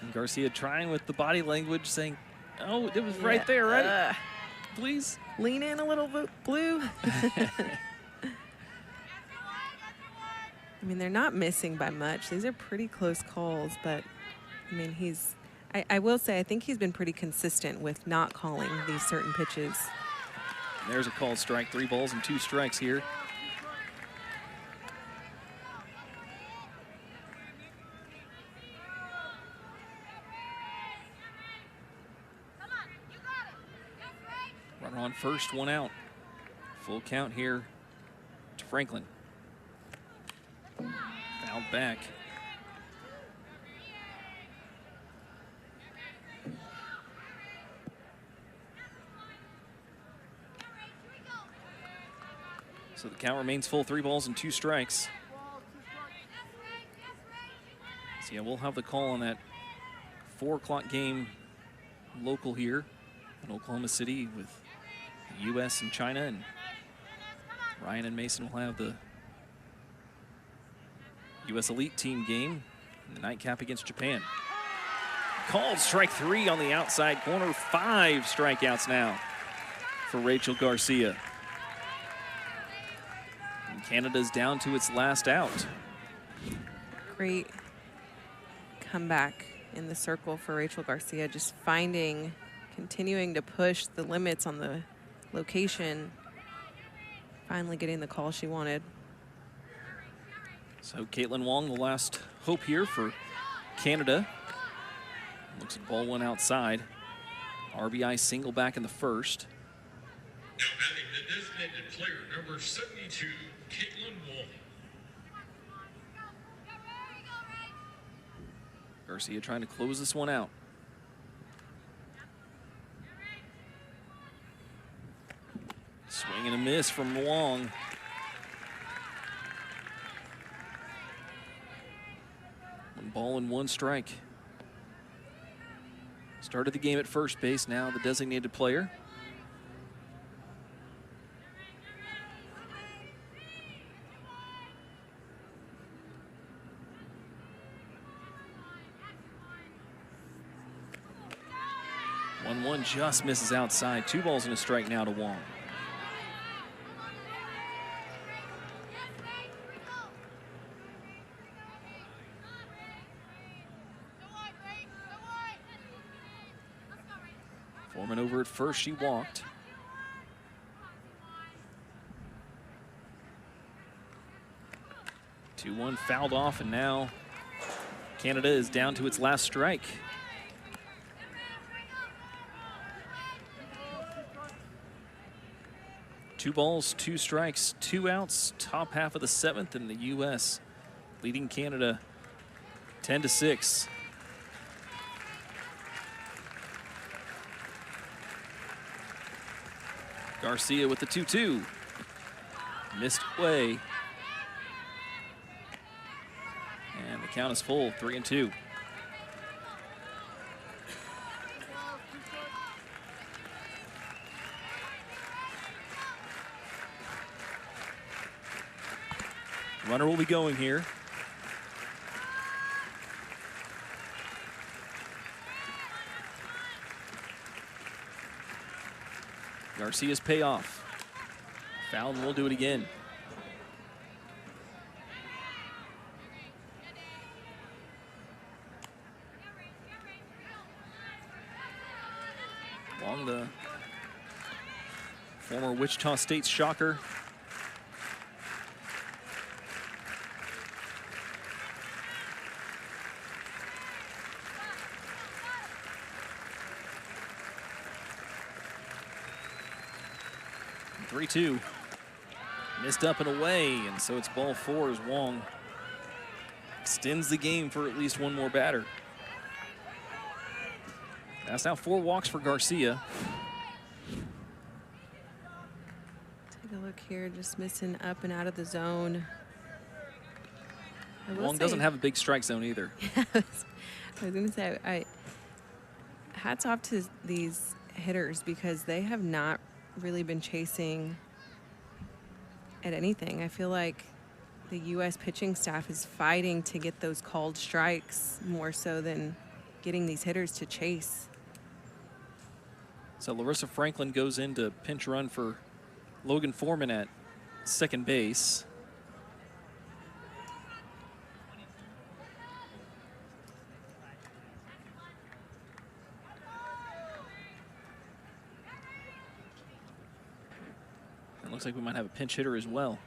And Garcia trying with the body language, saying, "Oh, it was right Yeah. there, right? Please." Lean in a little bit, Blue. I mean, they're not missing by much. These are pretty close calls, but I mean, I will say, I think he's been pretty consistent with not calling these certain pitches. And there's a called strike. 3 balls and 2 strikes here. Runner on first, 1 out. Full count here to Franklin. Fouled back. So the count remains full, 3 balls and 2 strikes. So yeah, we'll have the call on that 4 o'clock game local here in Oklahoma City with the U.S. and China, and Ryan and Mason will have the U.S. Elite Team game in the nightcap against Japan. Called strike 3 on the outside corner. 5 strikeouts now for Rachel Garcia. And Canada's down to its last out. Great comeback in the circle for Rachel Garcia, just continuing to push the limits on the location, finally getting the call she wanted. So Caitlin Wong, the last hope here for Canada. Looks at ball 1 outside. RBI single back in the first. Now batting the designated player, number 72, Caitlin Wong. Garcia trying to close this one out. Swing and a miss from Wong. One ball and 1 strike. Started the game at first base, now the designated player. One just misses outside. 2 balls and a strike now to Wong. Foreman over at first, she walked. Two one fouled off, and now Canada is down to its last strike. Two balls, 2 strikes, 2 outs, top half of the 7th, and the U.S. leading Canada 10-6. Garcia with the 2-2. Missed away. And the count is full, 3-2. Runner will be going here. Garcia's payoff. Foul, and we'll do it again. Wong, the former Wichita State Shocker. 3-2. Missed up and away, and so it's ball 4 as Wong extends the game for at least one more batter. That's now 4 walks for Garcia. Take a look here, just missing up and out of the zone. Wong doesn't have a big strike zone either. I was going to say, hats off to these hitters because they have not really been chasing at anything. I feel like the U.S. pitching staff is fighting to get those called strikes more so than getting these hitters to chase. So Larissa Franklin goes in to pinch run for Logan Foreman at second base. It looks like we might have a pinch hitter as well.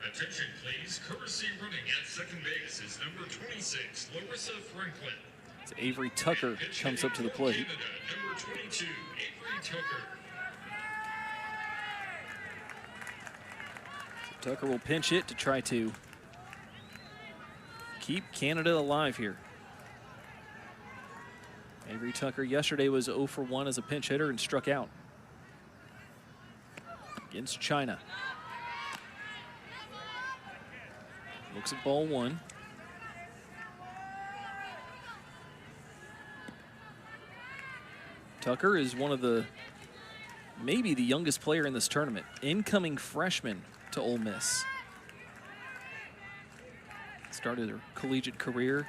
Attention, please. Courtesy running at second base is number 26, Larissa Franklin. It's Avery Tucker Pitch comes up to the hitting for plate. Canada, number 22, Avery Tucker. Tucker will pinch it to try to keep Canada alive here. Avery Tucker yesterday was 0 for 1 as a pinch hitter and struck out against China. Looks at ball 1. Tucker is one of maybe the youngest player in this tournament. Incoming freshman to Ole Miss. Started her collegiate career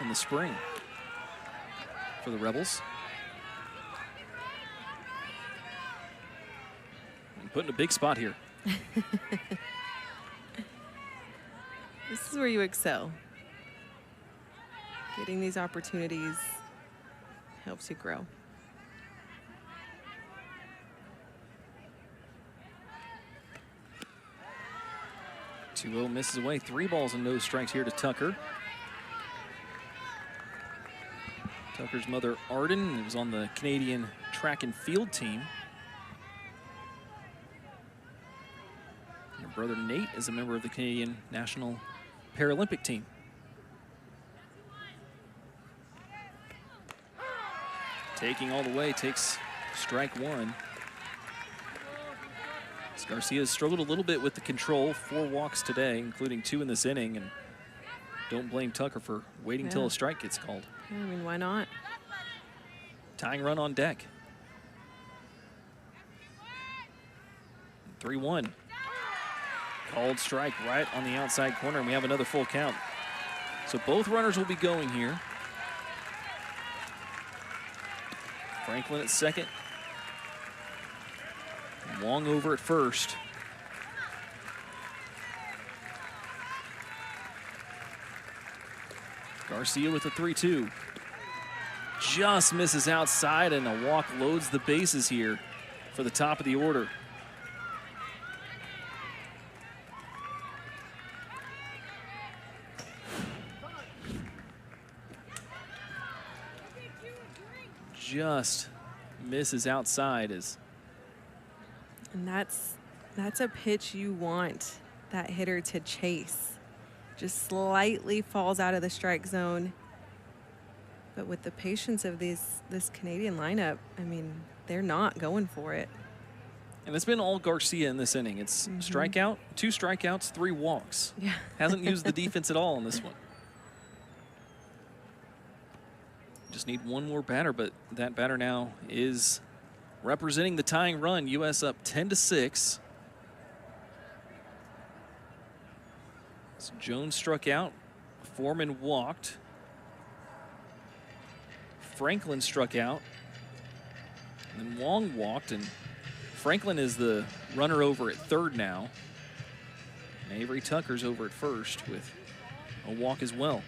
in the spring for the Rebels. And put in a big spot here. This is where you excel. Getting these opportunities helps you grow. Two-0 misses away. 3 balls and no strikes here to Tucker. Tucker's mother, Arden, was on the Canadian track and field team. Her brother, Nate, is a member of the Canadian National Paralympic team. Taking all the way, takes strike 1. Garcia has struggled a little bit with the control. 4 walks today, including 2 in this inning, and don't blame Tucker for waiting till a strike gets called. Yeah, I mean, why not? Tying run on deck. 3-1. Called strike right on the outside corner, and we have another full count. So both runners will be going here. Franklin at second. Wong over at first. Garcia with a 3-2. Just misses outside, and a walk loads the bases here for the top of the order. Just misses outside as. And that's a pitch you want that hitter to chase. Just slightly falls out of the strike zone. But with the patience of this Canadian lineup, I mean, they're not going for it. And it's been all Garcia in this inning. It's strikeout, 2 strikeouts, 3 walks. Yeah. Hasn't used the defense at all on this one. Just need one more batter, but that batter now is representing the tying run. U.S. up 10-6. So Jones struck out. Foreman walked. Franklin struck out. And then Wong walked, and Franklin is the runner over at third now. And Avery Tucker's over at first with a walk as well.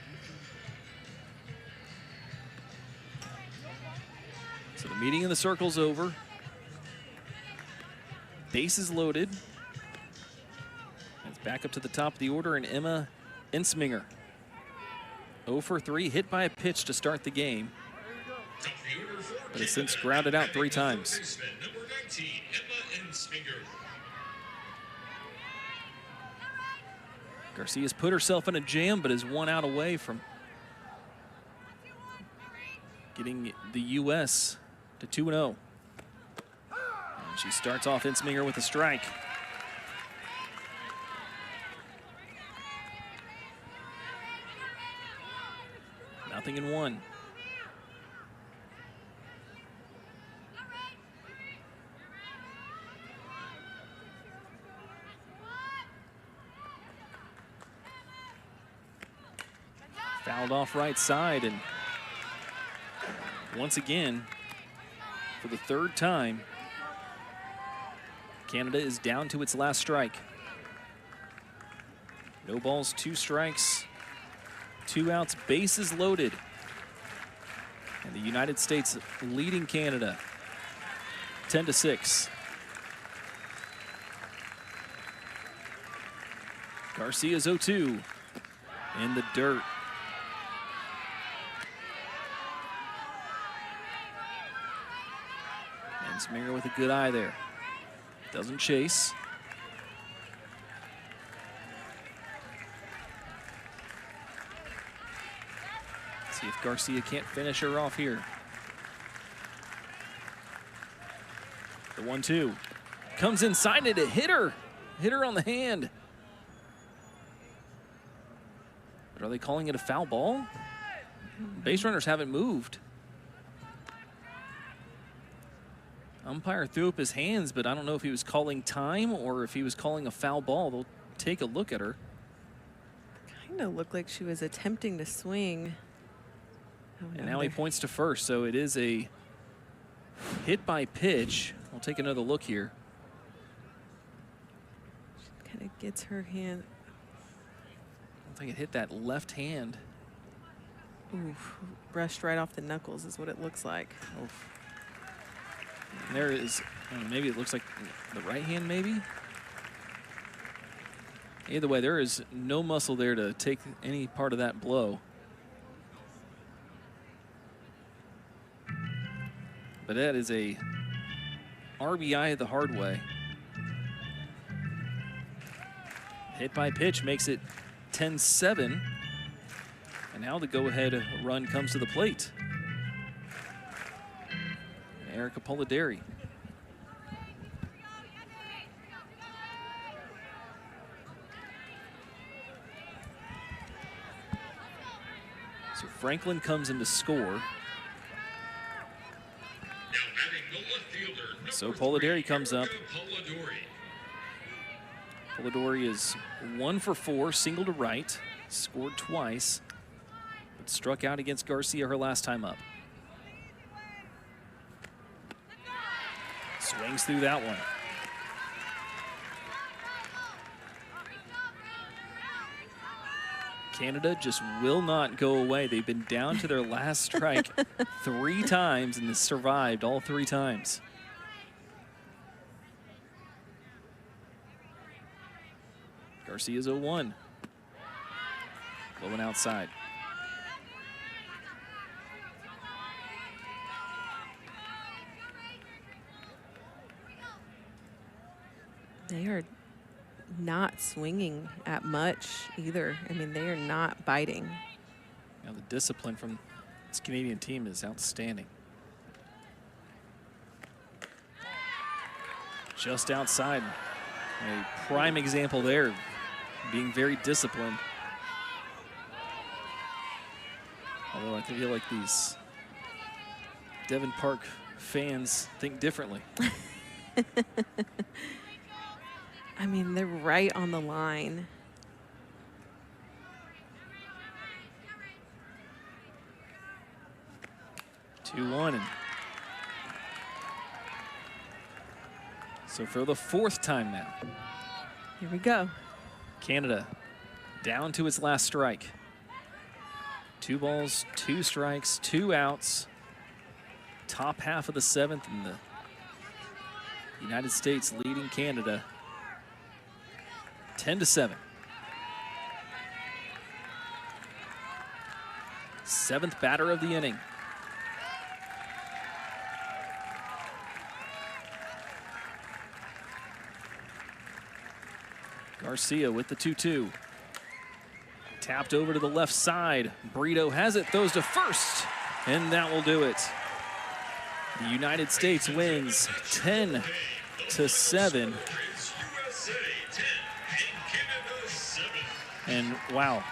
So the meeting in the circle's over. Bases loaded. It's back up to the top of the order, and Emma Ensminger. 0 for 3, hit by a pitch to start the game. Top of the order for but has since grounded out 3 times. Baseman, number 19, Emma Ensminger. Garcia's put herself in a jam, but is 1 out away from getting the U.S. to 2-0. And she starts off Ensminger with a strike. Nothing in 1. Fouled off right side, and once again, for the 3rd time, Canada is down to its last strike. No balls, 2 strikes, 2 outs, bases loaded. And the United States leading Canada 10-6. Garcia's 0-2 in the dirt. Ensminger with a good eye there. Doesn't chase. See if Garcia can't finish her off here. The 1-2 comes inside it. It hit her. Hit her on the hand. But are they calling it a foul ball? Base runners haven't moved. Umpire threw up his hands, but I don't know if he was calling time or if he was calling a foul ball. They'll take a look at her. Kind of looked like she was attempting to swing. Oh, And now he points to first, so it is a hit by pitch. We'll take another look here. Kind of gets her hand. I think it hit that left hand. Ooh, brushed right off the knuckles is what it looks like. Oof. And there is, maybe it looks like the right hand, maybe? Either way, there is no muscle there to take any part of that blow. But that is a RBI the hard way. Hit by pitch makes it 10-7. And now the go-ahead run comes to the plate. Erica Polidori. So Franklin comes in to score. Now batting the left fielder, number So Polidori 3, comes up. Erica Polidori. Polidori is 1 for 4, single to right, scored twice, but struck out against Garcia her last time up. Swings through that one. Canada just will not go away. They've been down to their last strike 3 times and has survived all 3 times. Garcia's 0-1. Low and outside. They are not swinging at much either. I mean, they are not biting. Now the discipline from this Canadian team is outstanding. Just outside. A prime example there, being very disciplined. Although I feel like these Devon Park fans think differently. I mean, they're right on the line. Two, 1. So for the 4th time now, Here we go. Canada down to its last strike. 2 balls, 2 strikes, 2 outs. Top half of the 7th, and the United States leading Canada 10-7. 7th batter of the inning. Garcia with the 2-2. Tapped over to the left side. Brito has it, throws to first, and that will do it. The United States wins 10-7. USA 10 and Canada 7. And wow,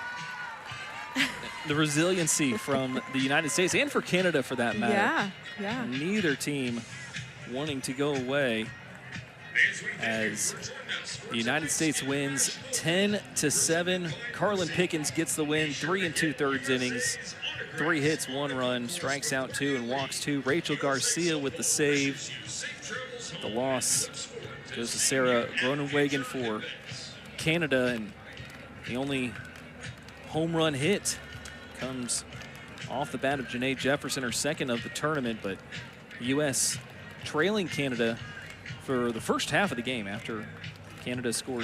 the resiliency from the United States and for Canada for that matter. Yeah, yeah. Neither team wanting to go away as the United States wins 10-7. Carlin Pickens gets the win, 3 2/3 innings, 3 hits, 1 run, strikes out 2 and walks 2. Rachel Garcia with the save. The loss goes to Sarah Groenewegen for Canada, and the only home run hit comes off the bat of Janae Jefferson, her second of the tournament, but the U.S. trailing Canada for the first half of the game after Canada scores